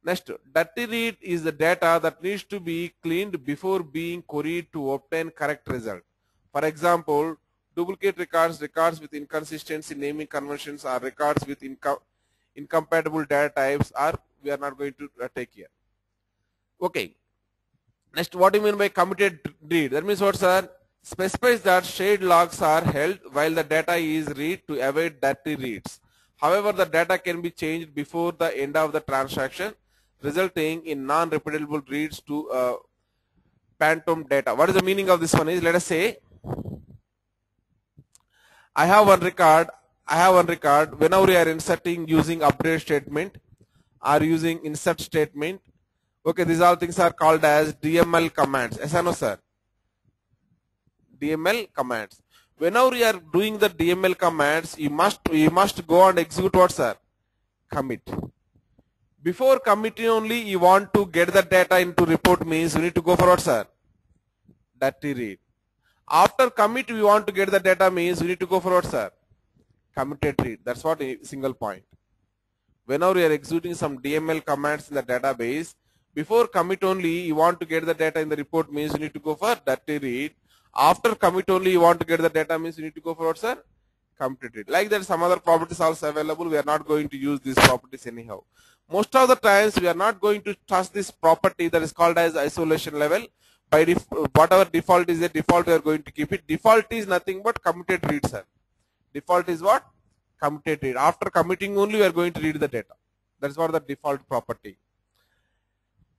Next, dirty read is the data that needs to be cleaned before being queried to obtain correct result. For example, duplicate records, records with inconsistency naming conventions, or records with incompatible data types, or we are not going to take here. Okay. Next, what do you mean by committed read? That means what, sir? Specifies that shared logs are held while the data is read to avoid dirty reads. However, the data can be changed before the end of the transaction, resulting in non-repeatable reads to phantom data. What is the meaning of this one is, let us say, I have one record, whenever we are inserting using update statement or using insert statement, okay, these all things are called as DML commands. Yes or no, sir? DML commands. Whenever you are doing the DML commands, you must go and execute what, sir? Commit. Before committing only, you want to get the data into report means you need to go for what, sir? Dirty read. After commit, we want to get the data means we need to go for what, sir? Committed read. That's what a single point. Whenever you are executing some DML commands in the database, before commit only, you want to get the data in the report means you need to go for dirty read. After commit only, you want to get the data means you need to go for what, sir? Committed read. Like that, some other properties also available. We are not going to use these properties anyhow. Most of the times, we are not going to touch this property that is called as isolation level. By whatever default is the default, we are going to keep it. Default is nothing but committed read, sir. Default is what? Committed read. After committing only, we are going to read the data. That's what the default property.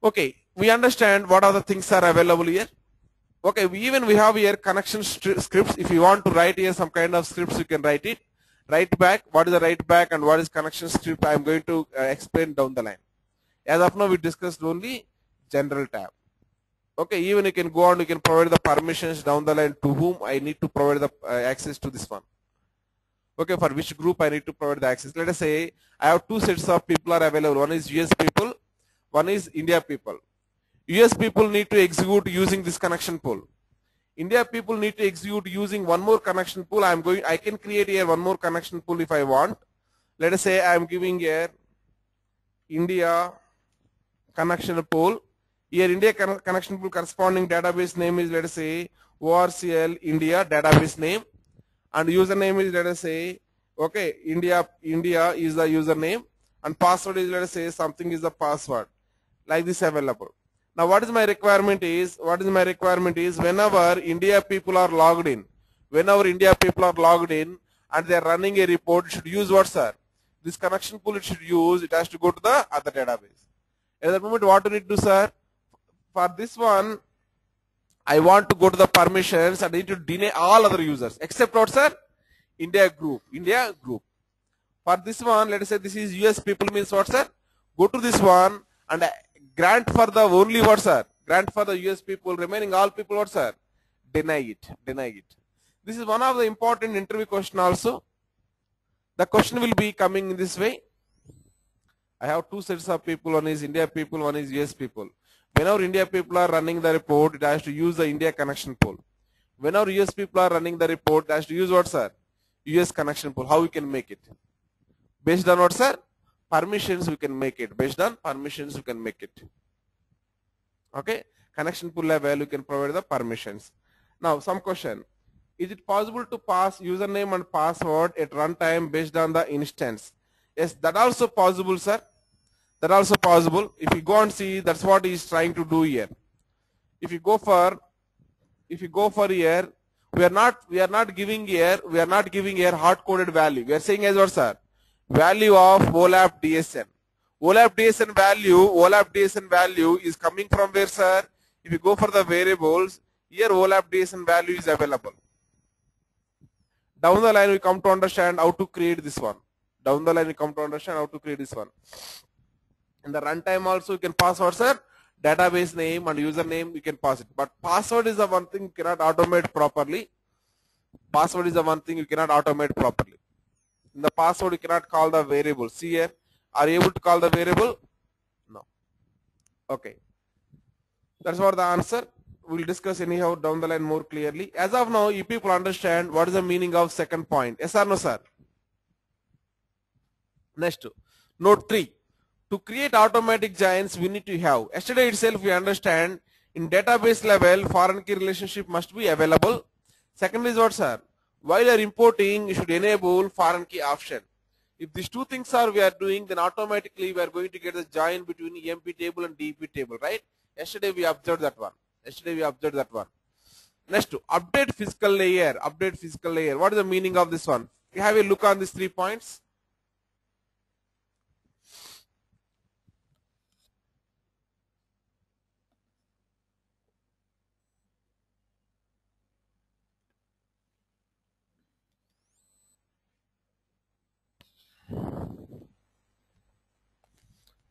Okay, we understand what other things are available here. Okay, we have here connection scripts. If you want to write here some kind of scripts, you can write it. Write back. What is the write back and what is connection script? I am going to explain down the line. As of now, we discussed only general tab. Okay, even you can go on, you can provide the permissions down the line to whom I need to provide the access to this one. Okay, for which group I need to provide the access. Let us say I have 2 sets of people are available. One is US people, one is India people. US people need to execute using this connection pool. India people need to execute using one more connection pool. I can create here one more connection pool if I want. Let us say I am giving here India connection pool. Here India connection pool corresponding database name is, let us say, ORCL India database name, and username is, let us say, okay, India is the username, and password is, let us say, something is the password. Like this available. Now what is my requirement is, whenever India people are logged in, and they are running a report, it should use what, sir? This connection pool it should use, it has to go to the other database. At that moment, what do you need to do, sir? For this one, I want to go to the permissions and I need to deny all other users except what, sir? India group. For this one, let us say this is US people means what, sir? Go to this one and grant for the only what, sir? Grant for the US people, remaining all people what, sir? Deny it. This is one of the important interview question also. The question will be coming in this way. I have two sets of people, one is India people, one is US people. Whenever India people are running the report, it has to use the India connection pool. Whenever US people are running the report, it has to use what, sir? US connection pool. How we can make it? Based on what, sir? Permissions we can make it. Based on permissions we can make it. Okay? Connection pool level, you can provide the permissions. Now, some question. Is it possible to pass username and password at runtime based on the instance? Yes, that also possible, sir. That also possible. If you go and see, that's what he is trying to do here. If you go for here, we are not giving here hard-coded value. We are saying as what, sir? Value of OLAP DSN. OLAP DSN value is coming from where, sir? If you go for the variables, here OLAP DSN value is available. Down the line, we come to understand how to create this one. In the runtime also, you can pass what, sir? Database name and username, you can pass it. But password is the one thing you cannot automate properly. In the password, you cannot call the variable. See here, are you able to call the variable? No. Okay. That's what the answer. We'll discuss anyhow down the line more clearly. As of now, you people understand what is the meaning of second point. Yes or no, sir? Next, note 3. To create automatic joins, we need to have. Yesterday itself, we understand in database level, foreign key relationship must be available. Second is what, sir? While you are importing, you should enable foreign key option. If these two things we are doing, then automatically we are going to get the join between EMP table and DP table, right? Yesterday we observed that one. Next, update physical layer. What is the meaning of this one? You have a look on these 3 points.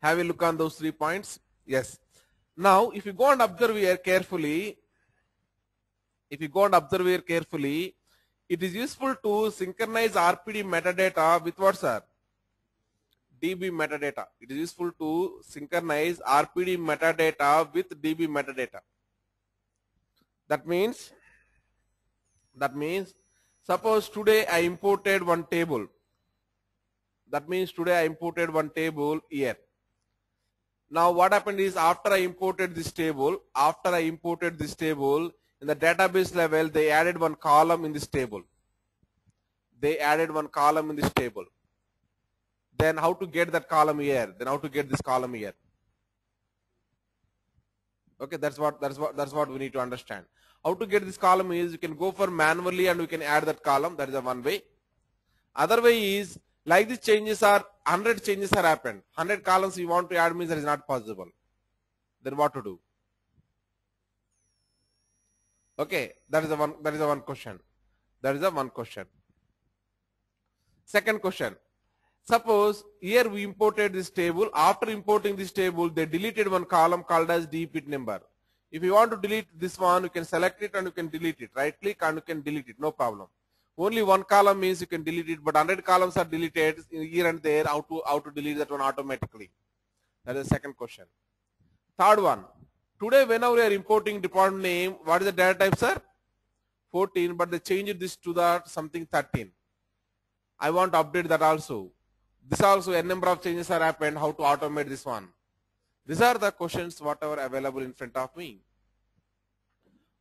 Have a look on those 3 points. Yes. Now, if you go and observe here carefully, it is useful to synchronize RPD metadata with what, sir? DB metadata. It is useful to synchronize RPD metadata with DB metadata. That means, suppose today I imported one table. Here. Now what happened is, after I imported this table, in the database level, they added one column in this table. Then how to get that column here? Okay, that's what we need to understand. How to get this column is, you can go for manually and we can add that column. That is the one way. Other way is, like these changes 100 changes are happened. 100 columns you want to add means that is not possible. Then what to do? Okay, that is the one question. Second question. Suppose here we imported this table. After importing this table, they deleted one column called as dpit number. If you want to delete this one, you can select it and you can delete it. Right click and you can delete it. No problem. Only one column means you can delete it, but 100 columns are deleted here and there. How to delete that one automatically? That is the second question. Third one. Today, whenever we are importing department name, what is the data type, sir? 14, but they changed this to the something 13. I want to update that also. This also a number of changes are happened. How to automate this one? These are the questions whatever available in front of me.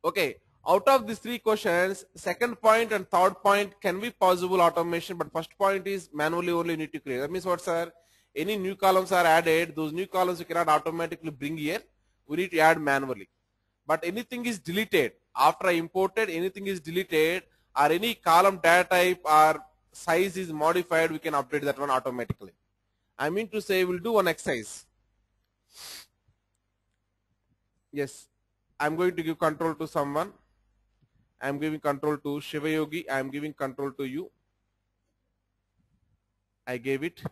Okay. Out of these 3 questions, second point and third point can be possible automation, but first point is manually only need to create. That means what, sir? Any new columns are added, those new columns you cannot automatically bring here. We need to add manually. But anything is deleted. After I imported, anything is deleted, or any column data type or size is modified, we can update that one automatically. I mean to say, we'll do one exercise. Yes. I'm going to give control to someone. I'm giving control to Shivayogi. I'm giving control to you. I gave it.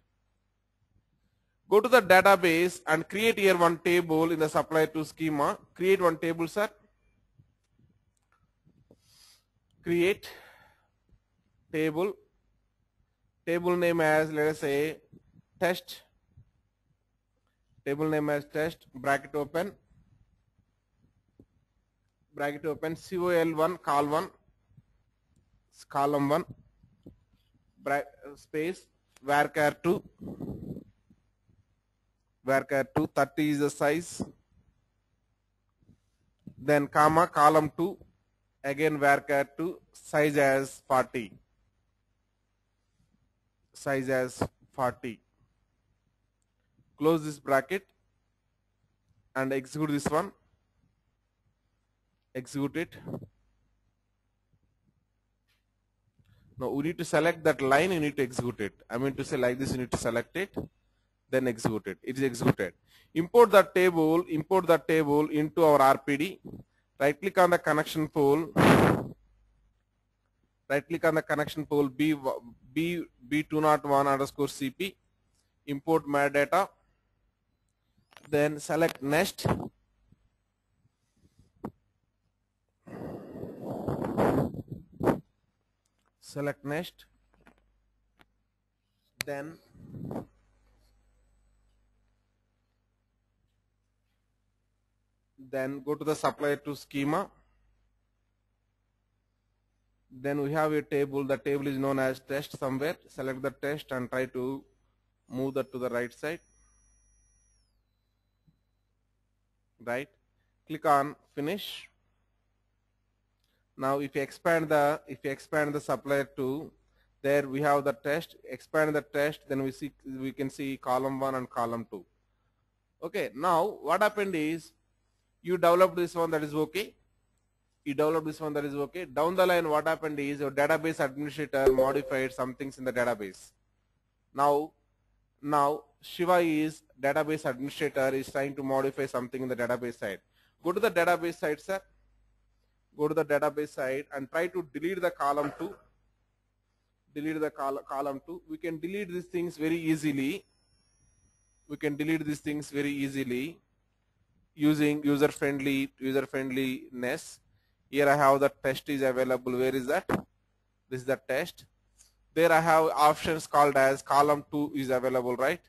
Go to the database and create here one table in the supply to schema. Create one table, sir. Create table. Table name as, let us say, test table name as test, bracket open, col1, column 1, space, varchar 2, 30 is the size, then comma, column 2, again varchar 2, size as 40, close this bracket and execute this one, execute it. Now we need to select that line, you need to execute it. I mean to say like this, you need to select it, then execute it. It is executed. Import the table into our RPD. Right click on the connection pole. B201 underscore CP. Import metadata. Then select nest. Then go to the supplier to schema. Then we have a table. The table is known as test somewhere. Select the test and try to move that to the right side. Right. Click on finish. Now if you expand the supplier to there, we have the test. Expand the test, then we can see column 1 and column 2. Okay. Now what happened is you developed this one, that is okay. Down the line, what happened is your database administrator modified some things in the database. Now Shiva is database administrator is trying to modify something in the database side. Go to the database side, sir. Go to the database side and try to delete the column 2. Column 2. We can delete these things very easily. Using user-friendliness. Here I have the test is available. Where is that? This is the test. There I have options called as column 2 is available, right?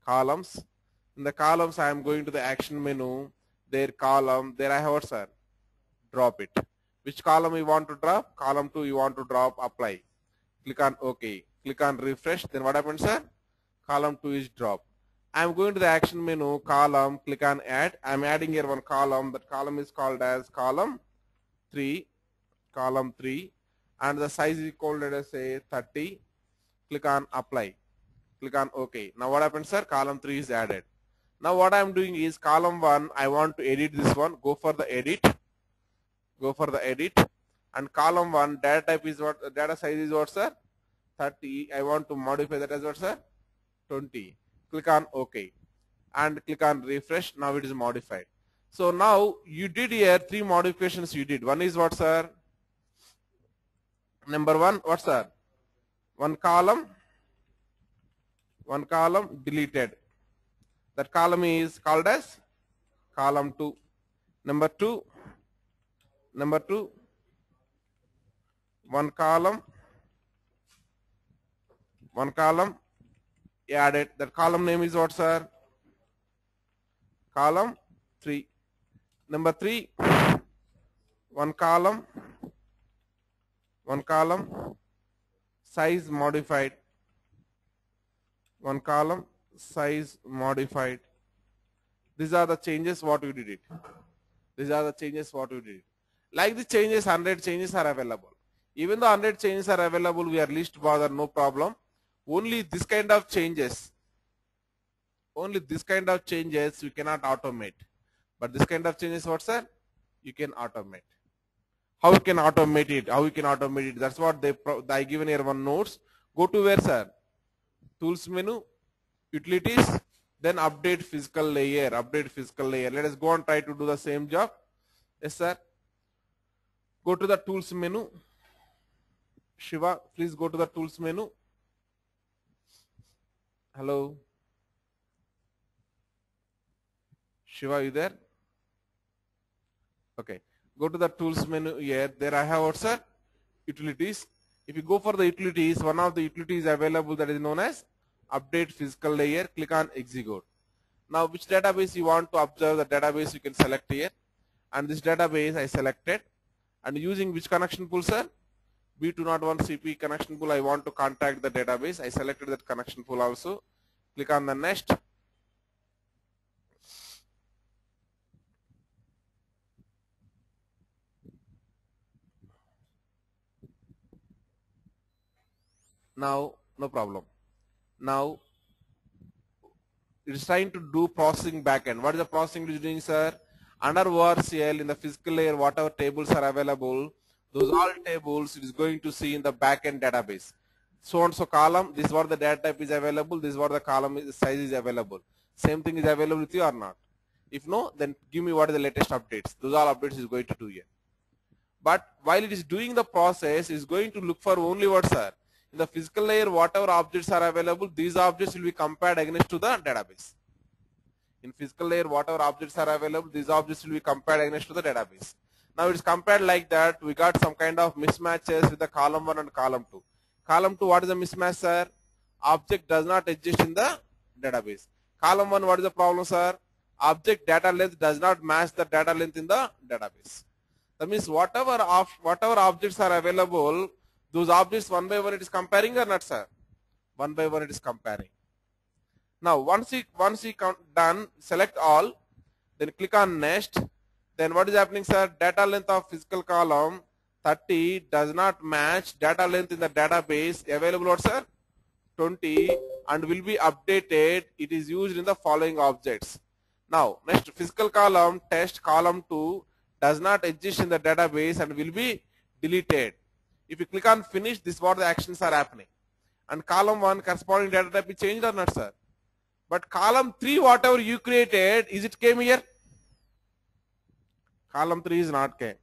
Columns. In the columns, I am going to the action menu. There column. There I have what, sir? Drop it. Which column you want to drop? Column 2 you want to drop. Apply. Click on OK. Click on refresh. Then what happens, sir? Column 2 is dropped. I am going to the action menu, column, click on add. I am adding here one column. That column is called as column 3, and the size is called, let us say, 30. Click on apply. Click on OK. Now what happens, sir? Column 3 is added. Now what I am doing is column 1, I want to edit this one. Go for the edit. And column 1, data type is what? Data size is what, sir? 30. I want to modify that as what, sir? 20. Click on OK and click on refresh. Now it is modified. So now you did here 3 modifications you did. One is what, sir? Number 1, what, sir? One column deleted. That column is called as column 2. Number 2, one column added. That column name is what, sir? Column 3. Number 3, one column size modified. These are the changes what we did it. Like the changes, 100 changes are available. Even though 100 changes are available, we are least bother, no problem. Only this kind of changes we cannot automate. But this kind of changes, what, sir? You can automate. How you can automate it? That's what I given here one notes. Go to where, sir? Tools menu, utilities, then update physical layer. Let us go and try to do the same job. Yes, sir. Go to the tools menu. Shiva, please go to the tools menu. Hello. Shiva, you there? Okay. Go to the tools menu here. There I have what, sir? Utilities. If you go for the utilities, one of the utilities available that is known as update physical layer, click on execute. Now which database you want to observe the database you can select here, and this database I selected, and using which connection pool, sir? B201 CP connection pool I want to contact the database. I selected that connection pool also. Click on the next. Now no problem. Now it is trying to do processing backend. What is the processing it is doing, sir? Under ORCL in the physical layer, whatever tables are available, those all tables it is going to see in the backend database. So and so column, this is what the data type is available, this is what the column is, size is available. Same thing is available with you or not? If no, then give me what is the latest updates. Those all updates is going to do here. But while it is doing the process, it is going to look for only what, sir? In the physical layer, whatever objects are available, these objects will be compared against to the database. In physical layer, whatever objects are available, these objects will be compared against to the database. Now it is compared like that. We got some kind of mismatches with the column 1 and column 2. Column 2, what is the mismatch, sir? Object does not exist in the database. Column 1, what is the problem, sir? Object data length does not match the data length in the database. That means whatever objects are available, those objects one by one it is comparing or not, sir? One by one it is comparing. Now once you done, select all, then click on next. Then what is happening, sir? Data length of physical column 30 does not match data length in the database available, what, sir? 20, and will be updated. It is used in the following objects. Now next, physical column test column 2 does not exist in the database and will be deleted. If you click on finish, this is what the actions are happening. And column 1 corresponding data type is changed or not, sir? But column 3, whatever you created, is it came here? Column 3 is not came.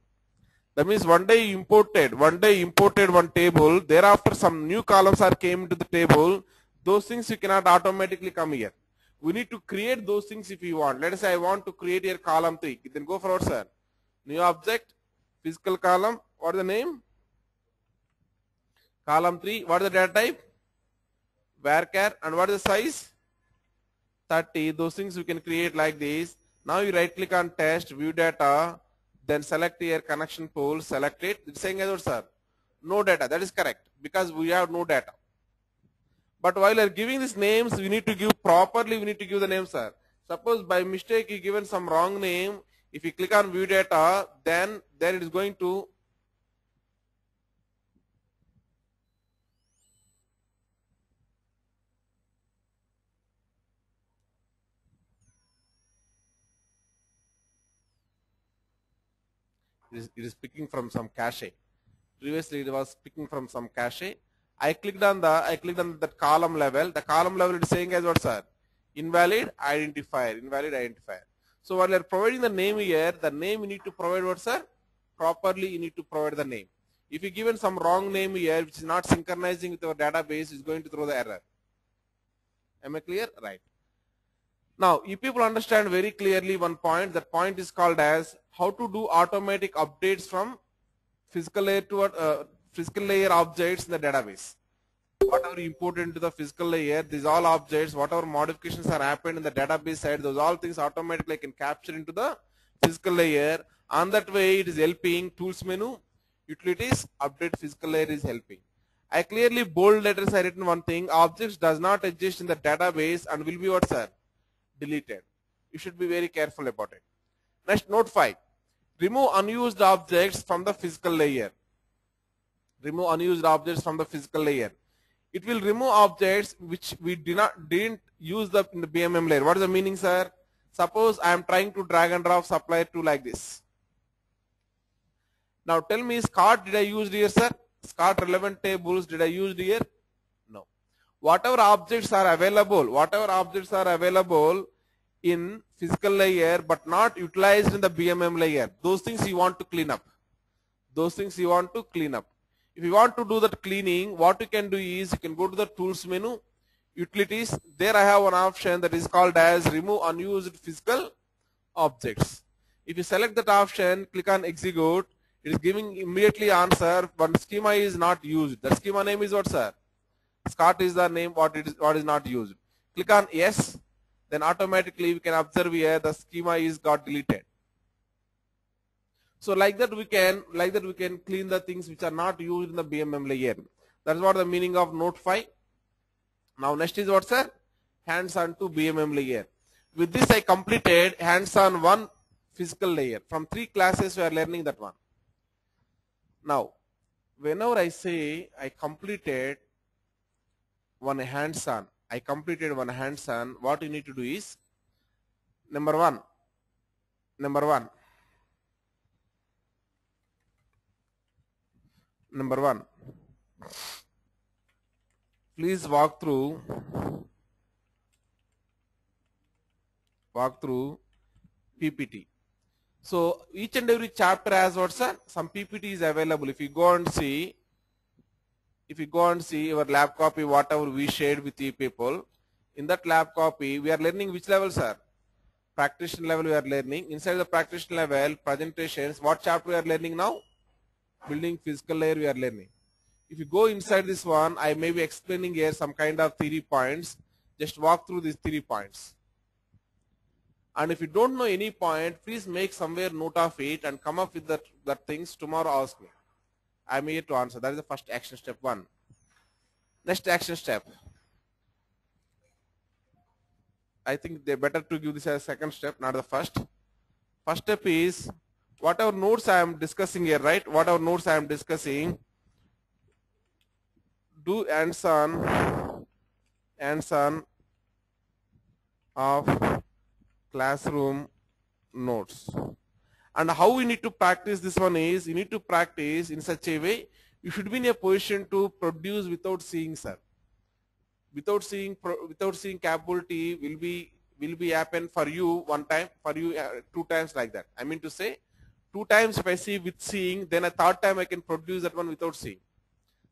That means one day you imported one table, thereafter some new columns are came into the table. Those things you cannot automatically come here. We need to create those things if you want. Let us say I want to create here column 3. Then go forward, sir. New object, physical column, what is the name? Column 3, what is the data type? Varchar, and what is the size? 30. Those things you can create like this. Now you right click on test, view data, then select here connection pool, select it. It's saying as well, sir, no data. That is correct because we have no data. But while you're giving these names, we need to give properly, we need to give the name, sir. Suppose by mistake you given some wrong name, if you click on view data, then it is going to it is picking from some cache. Previously it was picking from some cache. I clicked on that column level. The column level is saying as what, sir? Invalid identifier. Invalid identifier. So while you are providing the name here, the name you need to provide what, sir? Properly you need to provide the name. If you given some wrong name here which is not synchronizing with our database, it's going to throw the error. Am I clear? Right. Now, you people understand very clearly one point. That point is called as how to do automatic updates from physical layer to physical layer objects in the database. Whatever you import into the physical layer, these all objects, whatever modifications are happened in the database side, those all things automatically can capture into the physical layer. On that way, it is helping tools menu, utilities, update physical layer is helping. I clearly bold letters I written one thing, objects does not exist in the database and will be what, sir? Deleted. You should be very careful about it. Next, note 5. Remove unused objects from the physical layer. Remove unused objects from the physical layer. It will remove objects which we didn't use in the BMM layer. What is the meaning, sir? Suppose I am trying to drag and drop supplier to like this. Now tell me, SCOT did I use here, sir? SCOT relevant tables did I use here? No. Whatever objects are available in physical layer but not utilized in the BMM layer, those things you want to clean up. Those things you want to clean up. If you want to do that cleaning, what you can do is you can go to the tools menu, utilities. There I have one option that is called as remove unused physical objects. If you select that option, click on execute, it is giving immediately answer. One schema is not used. The schema name is what, sir? Scott is the name, what is not used. Click on yes, then automatically we can observe here the schema is got deleted. So like that we can clean the things which are not used in the BMM layer. That's what the meaning of note 5. Now next is what, sir? Hands-on to BMM layer. With this I completed hands-on 1 physical layer. From 3 classes we are learning that one. Now whenever I say I completed one hands-on, what you need to do is number one, please walk through PPT. So each and every chapter has what, sir? Some PPT is available. If you go and see your lab copy, whatever we shared with you people, in that lab copy we are learning which level, sir? Practitioner level we are learning. Inside the practitioner level, presentations, what chapter we are learning now? Building physical layer we are learning. If you go inside this one, I may be explaining here some kind of theory points. Just walk through these 3 points. And if you don't know any point, please make somewhere note of it and come up with that things. Tomorrow ask me. I'm here to answer. That is the first action step 1. Next action step. I think they better to give this as a second step, not the first. First step is whatever notes I am discussing here, right? Whatever notes I am discussing, do hands-on of classroom notes. And how we need to practice this one is, you need to practice in such a way you should be in a position to produce without seeing, sir. Without seeing capability will be happen for you 1 time, for you 2 times, like that. I mean to say 2 times if I see with seeing, then a 3rd time I can produce that one without seeing.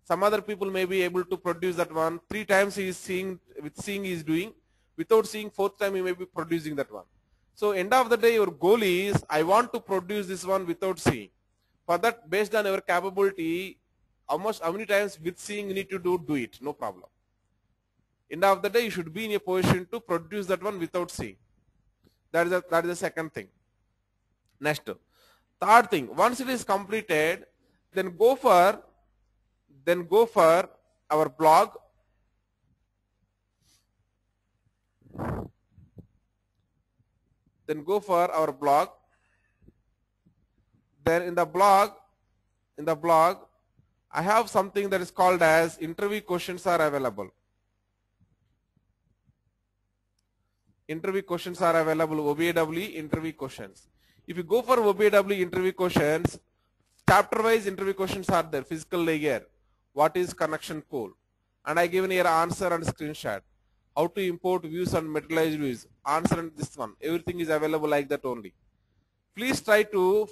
Some other people may be able to produce that one 3 times he is seeing, with seeing he is doing, without seeing 4th time he may be producing that one. So end of the day your goal is, I want to produce this one without seeing. For that, based on your capability, almost how many times with seeing you need to do it, no problem. End of the day you should be in a position to produce that one without seeing. That is the second thing. Next, 3rd thing, once it is completed, then go for our blog. Then in the blog I have something that is called as interview questions are available. OBAW interview questions. If you go for OBAW interview questions, chapter wise interview questions are there. Physical layer, what is connection pole, and I given here answer and screenshot. How to import views and materialized views, answer and this one. Everything is available like that only. Please try to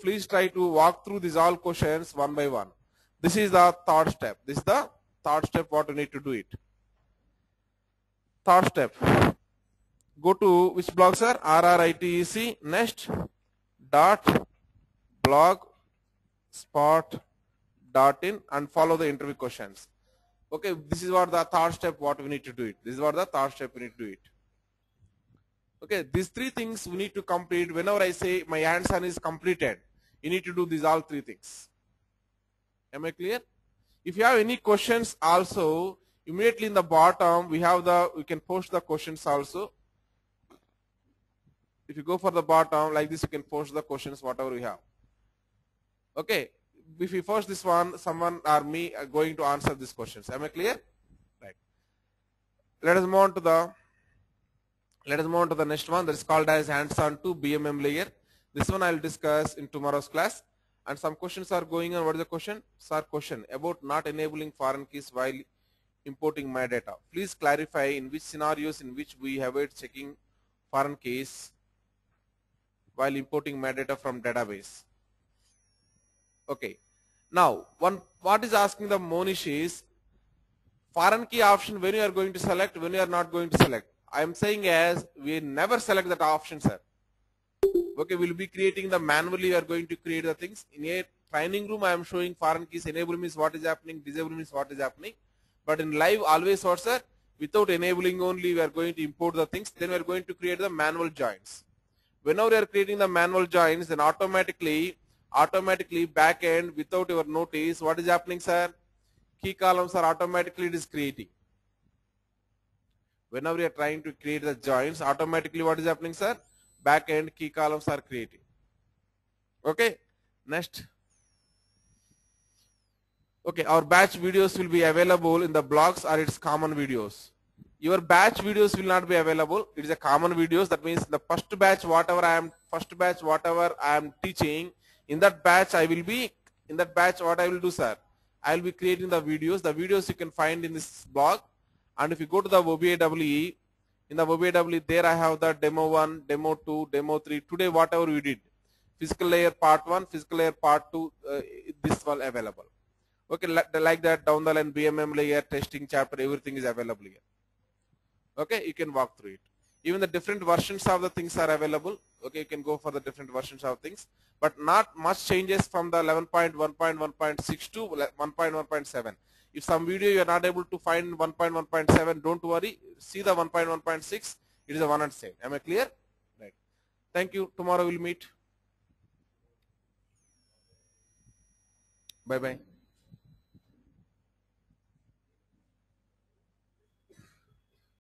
walk through these all questions 1 by 1. This is the 3rd step. This is the 3rd step what you need to do it. 3rd step. Go to which blog, sir? RRITEC nest.blogspot.in and follow the interview questions. Okay, this is what the 3rd step what we need to do it. Okay, these 3 things we need to complete. Whenever I say my hands-on is completed, you need to do these all 3 things. Am I clear? If you have any questions also, immediately in the bottom we can post the questions also. If you go for the bottom like this, you can post the questions whatever we have. Okay, if we post this one, someone or me are going to answer these questions. Am I clear? Right. Let us move on to the next one, that is called as hands-on to BMM layer. This one I will discuss in tomorrow's class. And some questions are going on. What is the question? Sir, question about not enabling foreign keys while importing my data. Please clarify in which scenarios in which we avoid checking foreign keys while importing metadata from database. Okay. Now, what is asking the Monish is foreign key option when you are going to select, when you are not going to select. I am saying as we never select that option, sir. Okay, we will be creating the manually. We are going to create the things in a training room. I am showing foreign keys. Enable means what is happening. Disable means what is happening. But in live, always what, sir? Without enabling only, we are going to import the things. Then we are going to create the manual joins. Whenever you are creating the manual joins, then automatically back end, without your notice, what is happening, sir? Key columns are automatically it is creating. Whenever you are trying to create the joins, automatically what is happening, sir? Back end key columns are creating. Okay. Next. Okay, our batch videos will be available in the blogs or its common videos. Your batch videos will not be available. It is a common videos. That means the first batch whatever I am teaching, in that batch what I will do, sir? I will be creating the videos. The videos you can find in this blog. And if you go to the OBAWE, in the OBAWE there I have the demo 1, demo 2, demo 3. Today whatever we did, physical layer part 1, physical layer part 2, this one available. Okay, like that down the line BMM layer, testing chapter, everything is available here. Okay, you can walk through it. Even the different versions of the things are available. Okay, you can go for the different versions of things, but not much changes from the 11.1.1.6 to 1.1.7. If some video you are not able to find 1.1.7, don't worry. See the 1.1.6. It is a one and same. Am I clear? Right. Thank you. Tomorrow we'll meet. Bye bye.